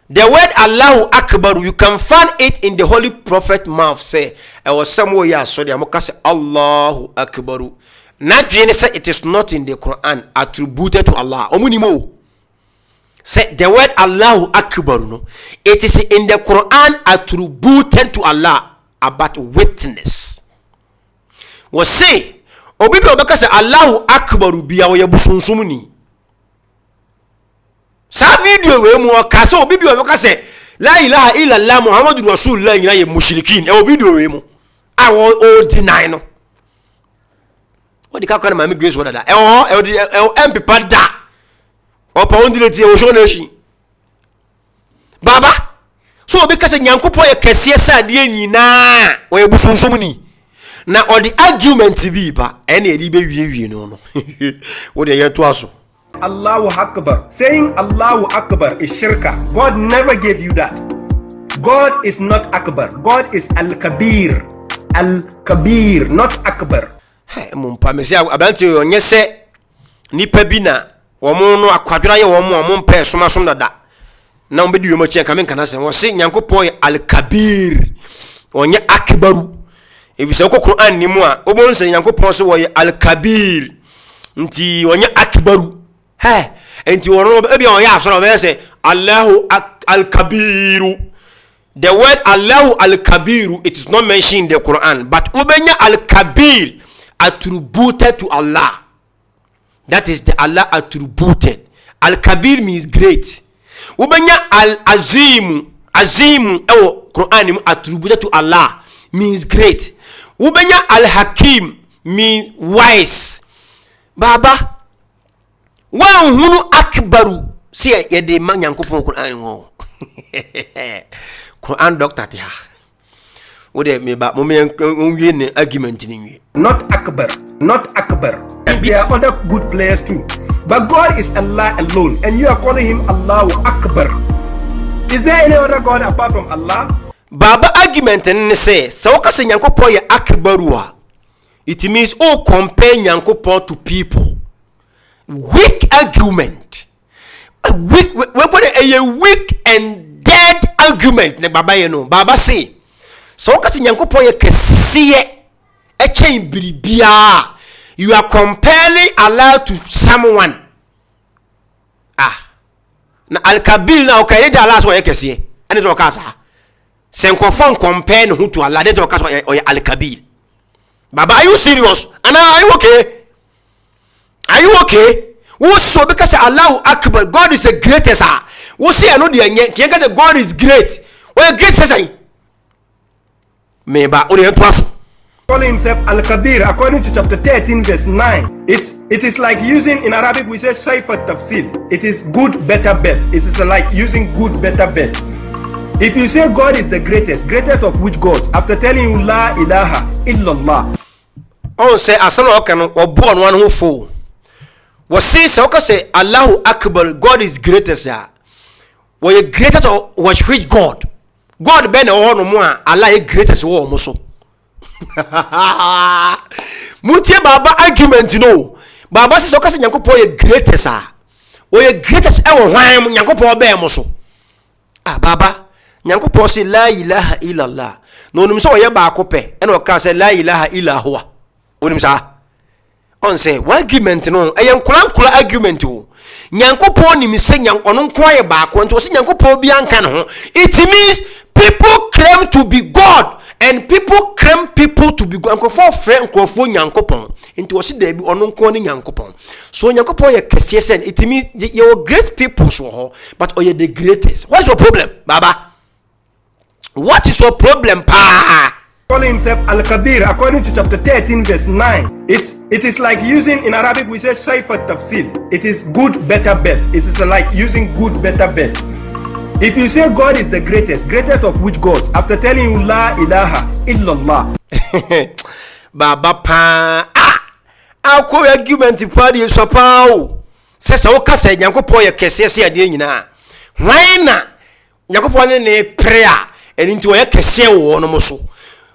The word Allahu Akbar, you can find it in the Holy Prophet mouth. Say, I was somewhere here, so the Amoka say Allahu Akbar. Not say it is not in the Quran attributed to Allah. Omunimo. Say the word Allahu Akbar, no, it is in the Quran attributed to Allah about witness. Was say, Obibi obeka say Allahu Akbar biya wo yebusunsum ni. Sa video we mu ka say Obibi obeka say la ilaha illallah Muhammadur Rasulullah nyina ye mushrikin. E video we mu. I will deny no. What the kind of my grace what that? MP da. Opa ondileti o shoneshi. Baba. So because Nyankopon ye kese sade nyina o ye busunsum ni. Na all the argument bi ba ene edi be wie no no. What dey to aso. Allahu Akbar. Saying Allahu Akbar is shirka. God never gave you that. God is not Akbar. God is Al-Kabir. Al-Kabir, not Akbar. Hey, mumpa me say abanti onye se nipa bi na womo no akwadwira ye womo mpe somasom dada. Na mbedi we mo chen kamen kana se wo se Nyankopon Al-Kabir. Onye Akbaru. If you Quran ni mu a obon se Nyankopon se wo Al-Kabir. Nti onye Akbaru. Hey, enti wono e bia onye afso be say Allahu Al-Kabiru. The word Allahu Al-Kabiru, it is not mentioned in the Quran, but ubenya Al-Kabir attributed to Allah. That is the Allah attributed. Al-Kabir means great. Ubenya Al-Azim, Azim Quran attributed to Allah means great. Ubenya Al-Hakim means wise. Baba, wa hunu akbaru see ye de man Nyankopon Quran ho. Quran doctor tia. Wo de me ba mo me nwie ne argument ni nwie. Not Akbar, not Akbar. And there are other good players too. But God is Allah alone, and you are calling him Allahu Akbar. Is there any other God apart from Allah? Baba argument ne say, so ka se Nyankopon ye Akbaru a. It means all compare Nyankopon to people. Weak argument. A weak and dead argument ne baba ye no. Baba say, so ka se Nyankopon ye kesiye e chen biribia. You are comparing Allah to someone. Na Al-Kabir na okay dey Allah so ye kesiye. Ani to ka sa. Sen confirm compare no to Allah dey to ka so ye Al-Kabir. Baba, are you serious? And are you okay? Are you okay? Who so because Allahu Akbar, God is the greatest. Who say I know the God is great. Well, great says me ba o dey to Calling himself Al-Kabir according to chapter 13 verse 9. It is like using, in Arabic we say Shayfa Tafsil. It is good, better, best. It is like using good, better, best. If you say God is the greatest, greatest of which gods? After telling you La ilaha illallah. Oh say asano okano obu on one who fool. Was say Allahu Akbar, God is greatest ya. Were you greatest or was which God? God ben no no more Allah is greatest wo mo so. Mutie baba argument no. Baba say okase Nyankopon ye greatest ah. Were you greatest e wo hwan Nyankopon be mo so. Baba Nyankopon say la ilaha illallah. No num so ye ba akopɛ e na oka say la ilaha illa huwa. Onim sa on say argument no e nkura argument o. Nyankopon nim say ono nko aye ba akɔ nti o say Nyankopon bi anka ne ho. It means people claim to be God and people claim people to be God. Nkofo friend nkofo Nyankopon nti o say da bi ono nko ne Nyankopon. So Nyankopon ye kese sen. It means you great people so ho but you the greatest. What's your problem baba? What is your problem pa? Calling himself Al-Kabir according to chapter 13 verse 9. It is like using, in Arabic we say Shayfa Tafsil. It is good, better, best. It is like using good, better, best. If you say God is the greatest, greatest of which gods? After telling you La ilaha illallah. Baba pa akwo argument party so pa o. Se wo ka say Nyankopon ye kese se ade nyina. Hwan na Nyankopon ne prayer enti wo ye kese wo no mo so.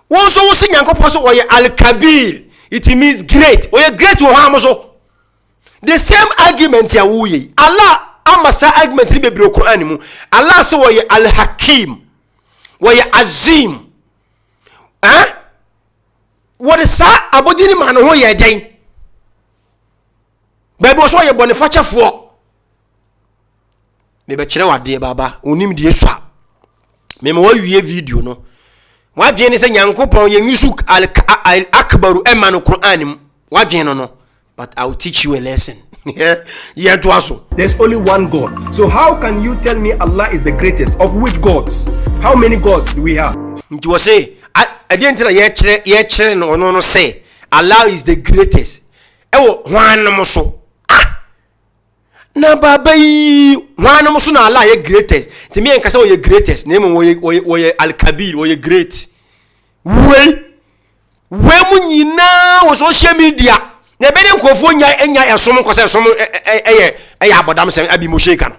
Won so see Nyankopon so oye Al-Kabir. It means great. Oye great wo ha mo so. The same argument ya wo ye. Allah amasa argument ni bebre Quran mu. Allah so oye Al-Hakim. Oye Azim. What is sa abodini man ho ye den. Bible so oye bonifacha fo. me be kire wade baba onim de sua me wa wie video no wadwen ne se nyankopon ye ngisu al akbaru ema no Quran mu wadwen no but I will teach you a lesson. Yeah, to us. There's only one God. So how can you tell me Allah is the greatest? Of which gods? How many gods do we have? Nti wo say I didn't tell ye chere no say Allah is the greatest. Ewo hwanam so. Na baba yi hwanam so na Allah ye greatest. Ti me enka say ye greatest. Na mo ye al-kabir, ye great. We mu nyina wo social media. Na be den kofo enya esom ko say esom abodam say abi mo sheka no.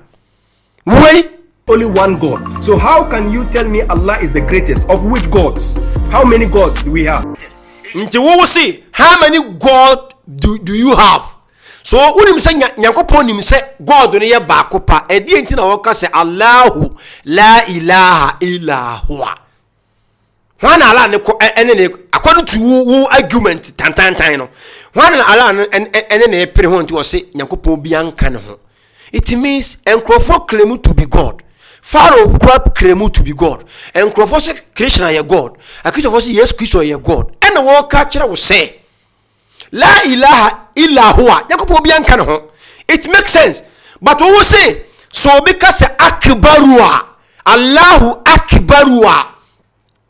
We only one God. So how can you tell me Allah is the greatest? Of which gods? How many gods do we have? Nti wo say how many god do you have? So unim say nyankopon nim say god no ye ba ko pa e die nti na wo ka say Allahu la ilaha illa huwa. When Allah ne according to who argument tan no. When Allah and ne pere ho nti wo say nyankopon bi anka ne ho. It means enkrofo claim to be God. Pharaoh claim to be God. Enkrofo say creation are God. Akito say yes Christ are God. And wo ka kire wo say la ilaha illa huwa. Nyankopon bi anka ne ho. It makes sense. But wo say so because akbarua Allahu akbarua.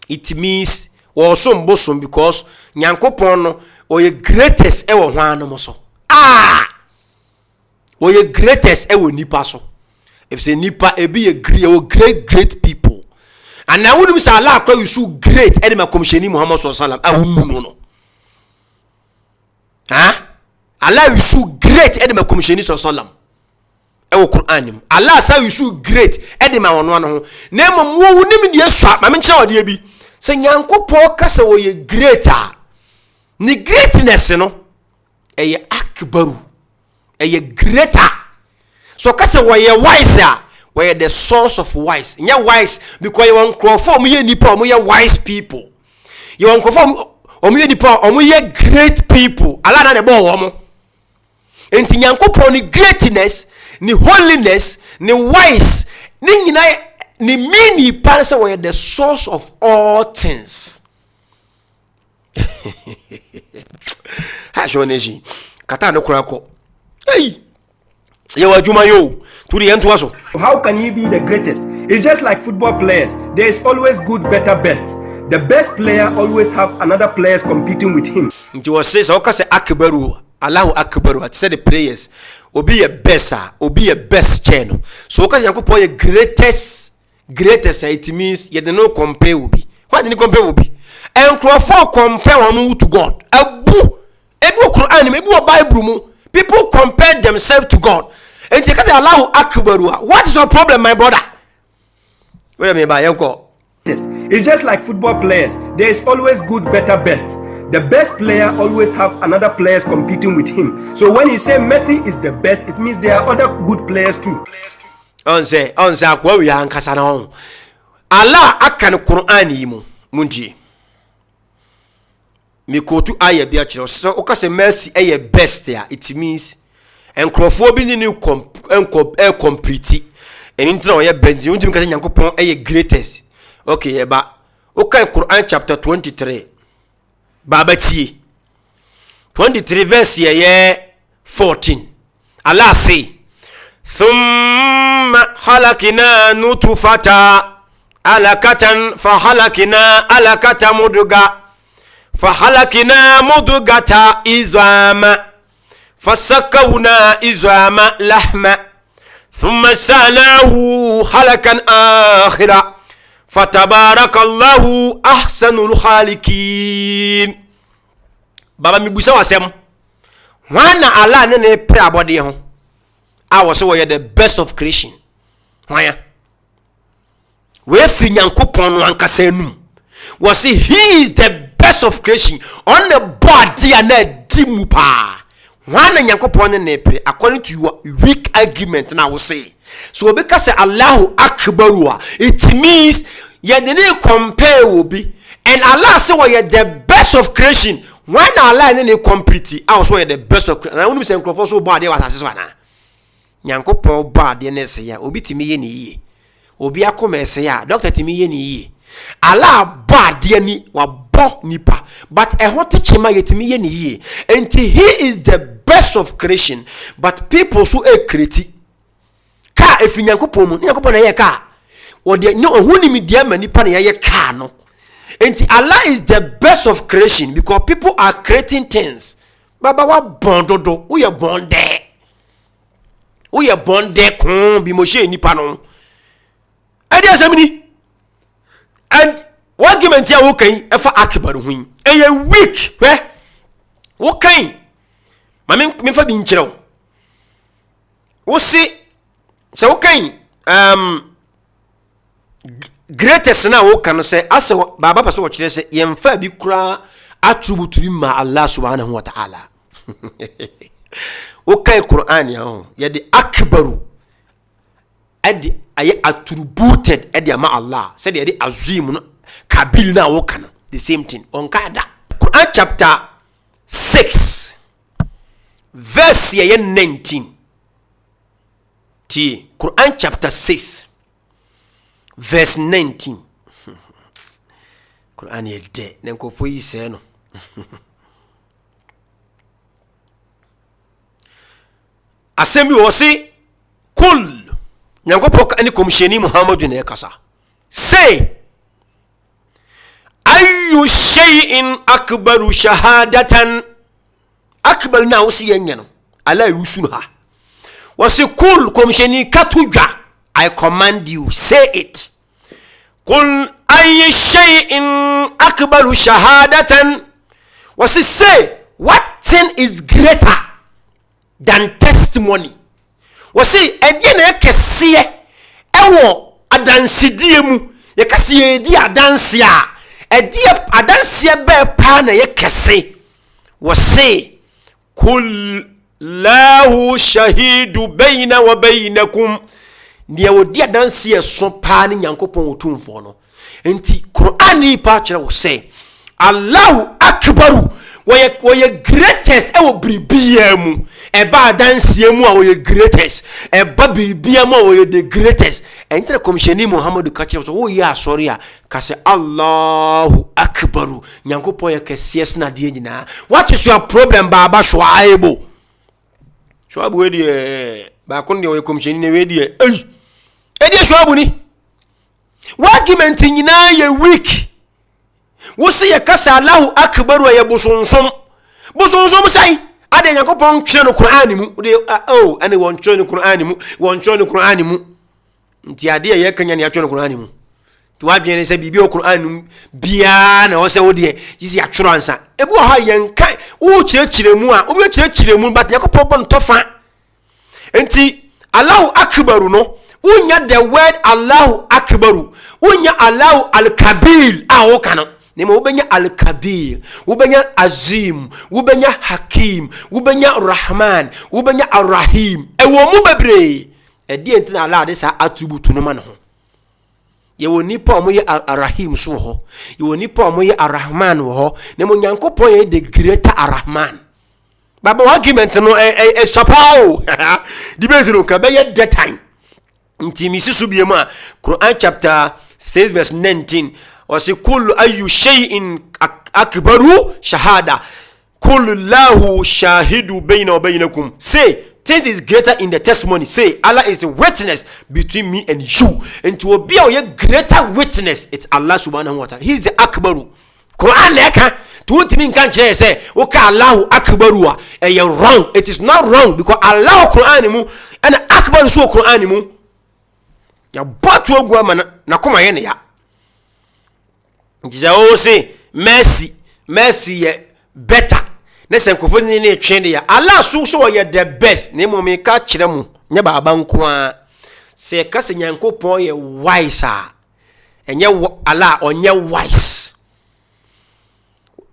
It means also mbosom because nyankopon no o ye greatest e wo hwan no so. O ye greatest e wo nipa so. If say nipa e be great people. And now when we say Allah kwa you so great e ma komsheni Muhammad sallallahu alaihi wasallam no. Allah is so great e ma komsheni sallallahu alaihi wasallam. E wo Quran Allah say you so great e ma wono no. Na mom wo nim de asua ma me nche wode bi. Say nyankopon kasa wo ye greater. Ni greatness no e ye akbaru. E ye greater. So kasa wo ye wise where the source of wise. Nya wise because you want crofo mo ye nipa mo ye wise people. You want crofo mo ye nipa mo ye great people. Allah na de bo wo mo. Enti nyankopon ni greatness, ni holiness, ni wise, ni nyina ni mini parse where the source of all things. Ha shoneji. Kata no kurako. Hey. Yo juma yo. To the end to us. How can you be the greatest? It's just like football players. There is always good, better, best. The best player always have another players competing with him. It was says okay say akbaru. Allahu akbaru. At say the players obi a besta, obi a best channel. So okay yankopon ye greatest it means you don't compare obi. Why didn't compare obi? And crofo compare one to God. Ebu Quran, ebu Bible mu. People compare themselves to God. And take Allahu akbaru. What is your problem, my brother? What do you mean by yanko? It's just like football players. There is always good, better, best. The best player always have another players competing with him. So when you say Messi is the best, it means there are other good players too. On say akwa wi ankasa na ho. Allah aka no Quran yi mu munji. Mi kotu aya bia kire so o ka say Messi e ye best ya. It means enkrofo bi ni complete. Eni ntina o ye benji unjim ka nyankopon e ye greatest. Okay, ba okay Quran chapter 23. Baba tie 23 verse ye 14. Allah say ثم خلقنا نطفة علقة فخلقنا علقة مضغة فخلقنا مضغة عظاما فسكونا عظام لحما ثم سالناه خلقا آخر فتبارك الله أحسن الخالقين. Baba mi busa wasem wana Allah ne pre abode ho I was so the best of creation. Why? We fi nyankopon no ankasa enum. Was he is the best of creation on the body and dimu pa. Wana nyankopon ne pre according to your weak argument na we say. So because say Allahu akbaru it means you didn't compare obi and Allah say we the best of creation. When Allah ne complete I was the best of creation. Na unu say nkrofo so bad dey was asese wana. nyankopɔn ba de ne se ya obi timi ye ne yie obi akoma se ya doctor timi ye ne yie Allah ba de ni wa bo nipa but ehote chema yetimi ye ne yie enti he is the best of creation but people so e create ka efi nyankopɔn mu nyankopɔn na ye ka wo de no ohuni mi de ma nipa na ye ka no enti Allah is the best of creation because people are creating things baba wa bondodo wo ye bonde kon bi mo she nipa no ade asamni and what argument ya wo kan efa akbar hu eye weak hwe wo kan ma me fa bi nkyerɛw wo se wo kan greatest na wo kan se ase baba paso wo kyerɛ se yemfa bi kura attribute bi ma Allah subhanahu wa ta'ala wo kan Qur'an ya ho ye de akbaru adi aye attributed adi ma Allah said ye de azim no kabil na wo kan the same thing on kada Quran chapter 6 verse 19 ti Quran chapter 6 verse 19 Quran ye de nenko fo yi se no asemi wo se kul nyanko pok ani komsheni Muhammadu ne kasa say ayu shay'in akbaru shahadatan akbar na wosi yenya no ala yusunha wasi kul komsheni katujwa I command you say it kul ayu shay'in akbaru shahadatan wasi say what thing is greater than testimony wasi edi na kesiye ewo adansidie mu ye kesiye di adanse a edi adanse be pa na ye kese wasi kul lahu shahidu baina wa bainakum ne wodi adanse so pa ne nyankopon otumfo no enti Qur'ani pa kire wo say Allahu akbaru woye greatest ewo bribia mu eba dansie mu a woye greatest eba bribia mu a woye the greatest entre komsheni Muhammadu kache so wo ya sorry a ka se Allahu akbaru nyankopon ye kesies na de nyina what is your problem baba shuaib we de ba kon de woye komsheni ne we de edi shuaib ni argument nyina ye weak wo se ye kasa Allahu akbar wa ye busonsom sai ade yakopon twe no Qur'an mu de ane won twe no Qur'an mu nti ade ye kanya ne atwe no Qur'an mu to wadwen se bibi o Qur'an mu bia na wo se wo de yisi atworo ansa ebu ha ye nkan wo kyerɛkyerɛ mu a wo be kyerɛkyerɛ mu but yakopon bon tofa nti Allahu akbar no unya the word Allahu akbar unya Allahu al-kabir wo kana nemo wubenya al-kabir wubenya azim wubenya hakim wubenya rahman wubenya ar-rahim ewo mu bebre edi entina ala de sa attribute no ma no ye woni pa mo ye ar-rahim so ho ye woni pa mo ye ar-rahman ho nemo nyankopon ye the greater ar-rahman baba argument no sapao debate no ka be ye that time ntimi sisu biemu a Quran chapter 6 verse 19 wasi kullu ayu shay'in akbaru shahada kullu lahu shahidu bayna wa baynakum say things is greater in the testimony say Allah is a witness between me and you and to be a greater witness it's Allah subhanahu wa ta'ala he is the akbaru Quran leka to ntimi kan che say okay Allahu akbaru a wrong it is not wrong because Allah Quran mu and akbaru so Quran mu ya batu ogwa mana na koma ye ne ya ntiza o se mercy ye better ne senkofo ni ne twende ya Allah so ye the best ne mo me ka kire mu nya baba nko a se ka se nyankopon ye wise a enye Allah onye wise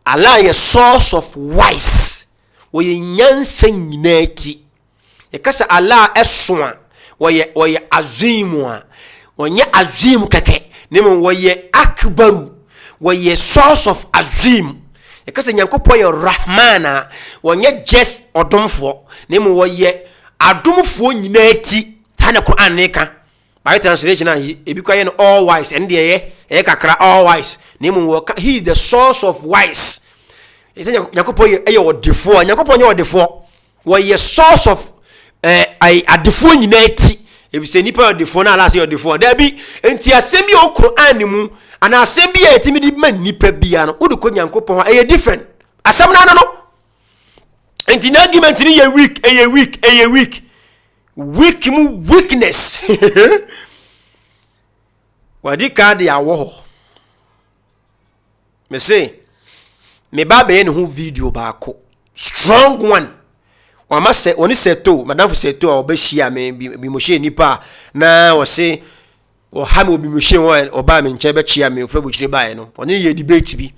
Allah ye source of wise wo ye nyansa nyinati ye ka se Allah eso a wo ye azimu a onye azim keke ne mo wo ye akbaru woye source of azim ekase nyankopon ye rahmana wonye just odomfo nemu woye adomfo nyina ti tana Quran ne ka by translation ebi kwa ye all wise and de ye kakra all wise nemu wo he is the source of wise yakopon ye odefo yakopon ye odefo wo ye source of adefo nyina ti ebi se nipa odefo na ala se odefo da bi enti asem bi o Quran mu ana asem bi e timi di man nipa bia no wo de ko yakopon e different asem na no enti na argument ni ye weak weak mu weakness wadi ka de awo ho me say me ba be ne ho video ba ko strong one o ma se oni seto madam fu seto o ba shia me bi mo she nipa na o se o ha me obi mo she won o ba me nche be chia me ofra bo chire ba no oni ye debate bi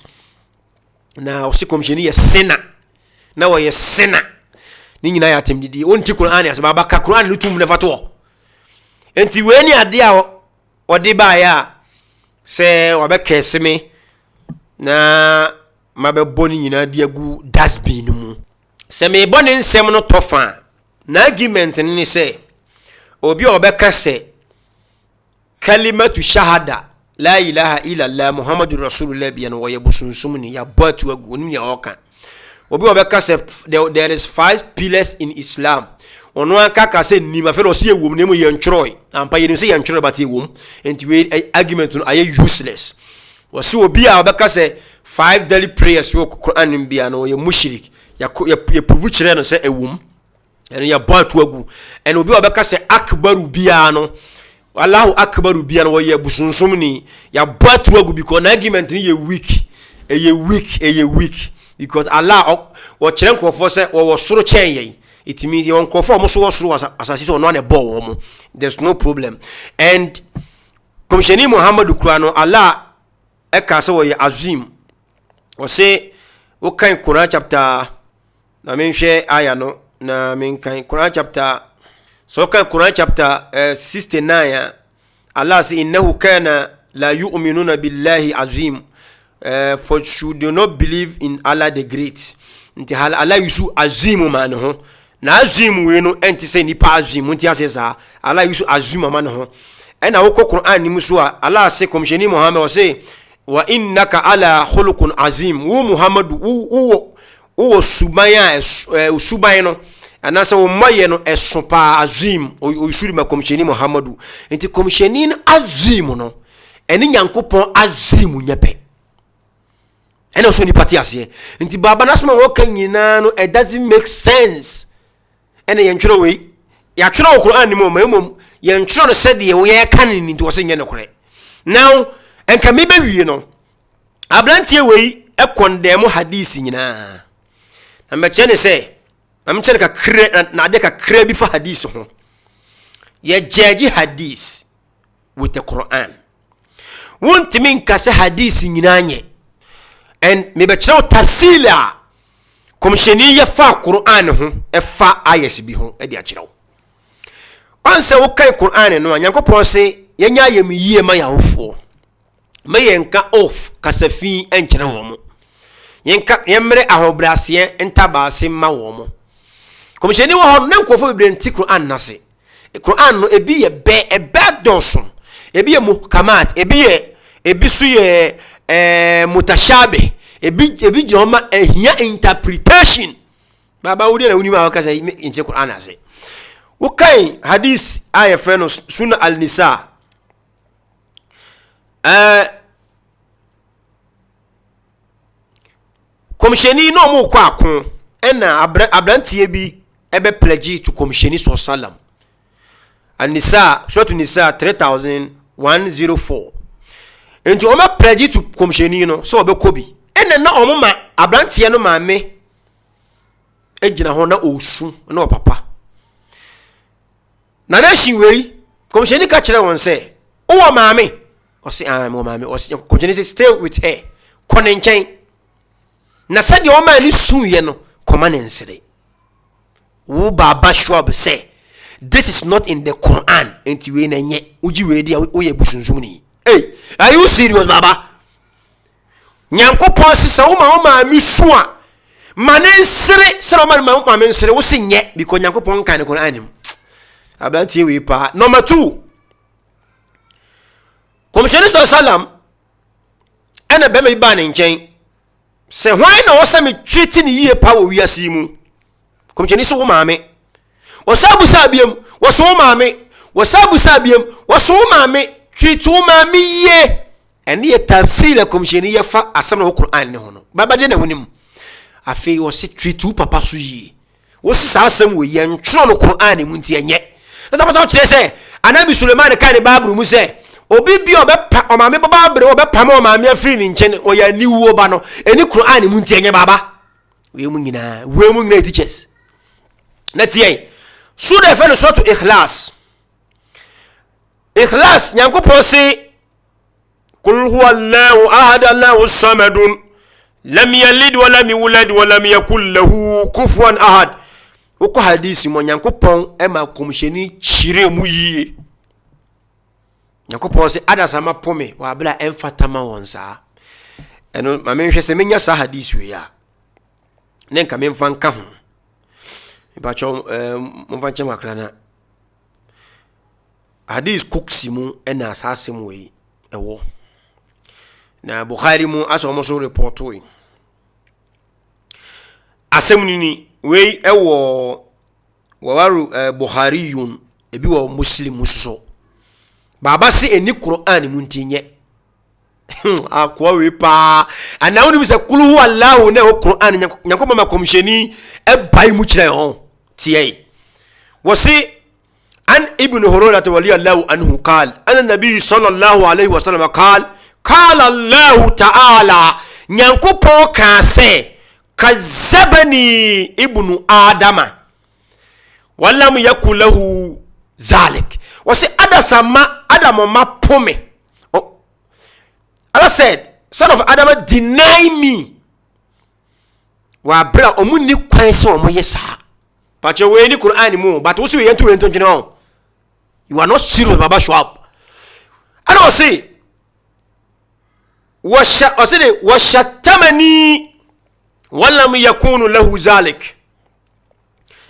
na o se komsheni ye sena na wo ye sena ni nyina ya temdidi onti Qur'an asaba baka Qur'an lutum ne fato enti we ni ade a ode ba ya se wa be keseme na mabe boni nyina de agu dustbin mu se me boni nsem no tofa na argument ni se obi obeka se kalimatu shahada la ilaha illa allah muhammadur rasulullah biyan wa yabusunsum ni ya batu agu ni ya oka obi obeka se there is 5 pillars in Islam ono aka se ni ma felo se ewom nemu ye nchroy ampa ye se ye nchroy bati ewom enti we argument no aye useless wasi obi a obeka se 5 daily prayers wo Quran bia no ye mushrik ya provu kire no se ewom eno ya batu agu eno obi obeka se akbaru bia no Allahu akbaru bia no ye busunsum ni ya batu agu because na argument ni ye weak because Allah o kire nkofo se wo soro chen yen it means you nkofo mo so soro asasi so no na bo wo there's no problem and komsheni Muhammadu Qur'ano Allah e ka se wo ye azim o se o kan Quran chapter na men hwe aya no na men kan Quran chapter so kan Quran chapter 69 Allah say innahu kana la yu'minuna billahi azim for should do not believe in Allah the great nti Allah yusu azim man ho na azim we no enti say nipa azim nti asesa Allah yusu azim man ho ena wo Quran ni musu Allah say komsheni Muhammad o say wa innaka ala khuluqun azim wo Muhammad wo subaya subaya no anasa wo maye no esopa azim o yusuri ma komsheni Muhammadu nti komsheni azim no eni nyankopon azim nyepe eno so ni pati ase nti baba nasoma wo kan nyina no it doesn't make sense ene yentwero we ya twero wo Quran ni mo mamom yentwero no said ye wo ye kan ni nti wo se nye ne kore now enka me be wie no abrantie we e condemn hadisi nyina na me chene se am chene ka kre na de ka kre bi fa hadisi ho ye judge hadis with the Quran won't mean ka se hadisi nyina nye and me be chero tafsila komsheni ye fa Quran ho e fa ayes bi ho e de a chero onse wo kai Quran no Nyankopon se yenya yem yie ma yawofo me yenka off kasafi enkyere wo mo yenka yemre ahobrase entabase ma wo mo komsheni wo ho na nkofo bebre nti Quran na se Quran no ebi ye bad dosun ebi ye muhkamat ebi su ye mutashabe ebi joma ehia interpretation baba wudi na wuni ma wakasa inche Quran ase wukai hadith aya freno sunna al-nisa komsheni no mo kwa akon ena abrantie bi ebe pledge to komsheni sallam an-nisa suratu nisa 3104 ento oma pledge to komsheni no so obekobi ena na omoma abrantie no maame ejina ho na osu na opapa na nation wei komsheni ka kire won se o maame o se mo maame o se komsheni say stay with her konenchen na said o ma ni sunye no koma ne nsere wo baba shuaib say this is not in the Quran enti we na nye uji we dia o ye busunzum ni hey are you serious baba Nyankopon sisa wo ma mi sua mane nsere sere ma nsere wo se nye because Nyankopon kan ne Quran nim abrantie we pa. Number 2, Commissioner Sallam ana be me ba ne nchen se hwan na wosa me treat ni yie pa wo wiase mu. Commissioner so wo maame wosabu sabiem woso wo maame wosabu sabiem woso wo maame treat wo maame yie ene ye tafsir Commissioner ye fa asam na wo Quran ne ho no baba de na honim afi wo se treat wo papa so yie wo se sa asam wo ye ntro no Quran mu nti enye na tabato kire se anabi Suleiman kan ne babru mu se obi bi obepa o maame baba abre obepa ma o maame afi ni nchen o ya niwo ba no eni Quran mu nti enye baba we mu nyina teachers na tie sura fe no so to ikhlas nyankopon se kul huwallahu ahad allahu samadun lam yalid wa lam yulad wa lam yakul lahu kufuwan ahad uko hadisi mo nyankopon e ma komsheni chire mu yie nyankopon se adasama pome wa bla emfatama wonsa eno ma menhwe se menya sa hadisi we ya nenka memfa nka ho ibacho mvanche makrana hadis kuksi mu ena asase mu we ewo na Bukhari mu aso mo so report we asem ni we ewo wawaru Bukhariyun ebi wo muslim so baba si eni Quran mu ntinye akwa we pa ana woni se kulu hu Allah na Quran nyankoma ma komsheni e bai mu kire ho tie wasi an ibn hurayra waliyallahu anhu qala ana nabiy sallallahu alayhi wasallam qala Allah ta'ala nyankopo ka se kazabani ibnu adama wallam yakul lahu zalik wasi adamo mapome. Allah said, son of Adam, deny me. Wa bra omuni kwanse omo yesa. But you we ni Quran mu, but we see ento no. You are not serious, Baba Shuaib. And I say, washatamani walam yakunu lahu zalik.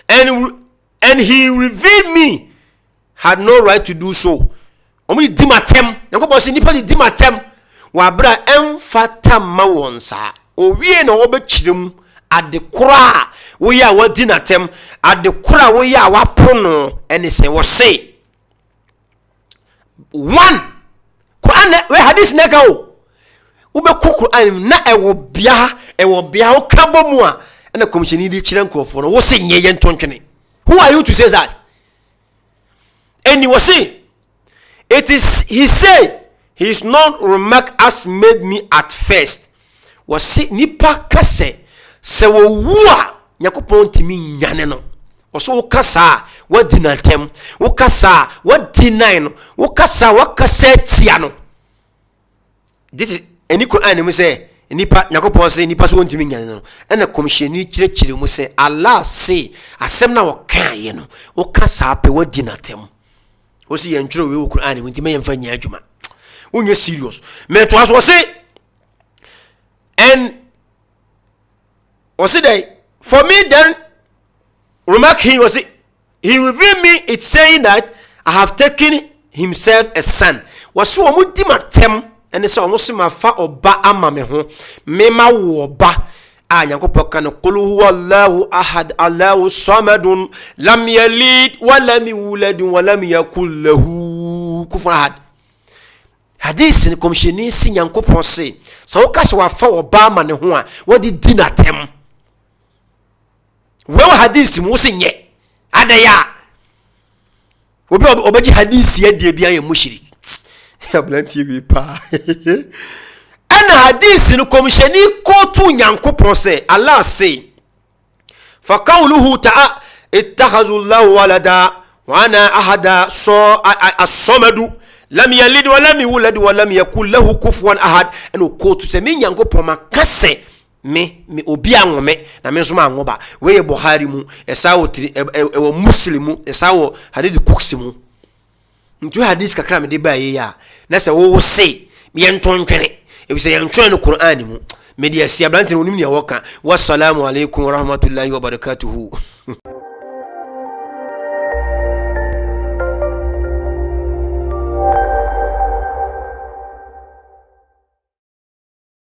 And he revealed me, had no right to do so. Omu di matem, yanko say nipa di matem. Wa bra emfata ma wonsa owie na obekirem adekora wo ya wadi natem adekora wo ya wapono ene se wo say one Quran we hadith neka o ubeku Quran na ewo bia o kabomu a ena komisheni di kire nkofo no wo se nyeye ntontwene. Who are you to say that? And he was say it is he say his non-remark has made me at first. Was say nipa kase se wo wua nyakopon timi nyane no. Oso wo kasa wa dinatem, wo kasa wa deny no, wo kasa wa kasa tia no. This is any Quran me say nipa nyakopon say nipa so ntimi nyane no. Na komisheni kirekire mu say Allah say asem na wo kan ye no. Wo kasa pe wa dinatem. O si yentro we wo Quran mu ntimi yemfa nya adwuma. When you're serious, me to us was say, and was it for me then remark he was it he revealed me it's saying that I have taken himself a son was so mudimatem and it's almost my fa oba ama me ho me ma wo ba a nyankopɔ ka no qul huwallahu ahad allahu samadun lam yalid wa lam yulad wa lam yakul lahu kufuwan ahad. Hadith ni komsheni si nyankopon se so wo kase wa fa oba ma ne ho a wodi dinatem wo hadith mu se nye adaya obi obaji hadith ye de bia ye mushrik ya blanti bi pa ana hadith ni komsheni ko tu nyankopon se Allah se fa qawluhu ta'a ittakhazu Allahu walada wa ana ahada so as-samadu lam yalid wa lam yulad wa lam yakul lahu kufuwan ahad eno ko to se me nyankopon makase me obi anwome na me so ma anwoba we ye Bukhari mu esawo ewo muslimu esawo hadith kuksi mu ntu hadith kakra me de ba ye ya na se wo se me yentontwene e se yentwene no Qur'an mu me de asia blante no nim ne woka wassalamu alaikum wa rahmatullahi wa barakatuhu.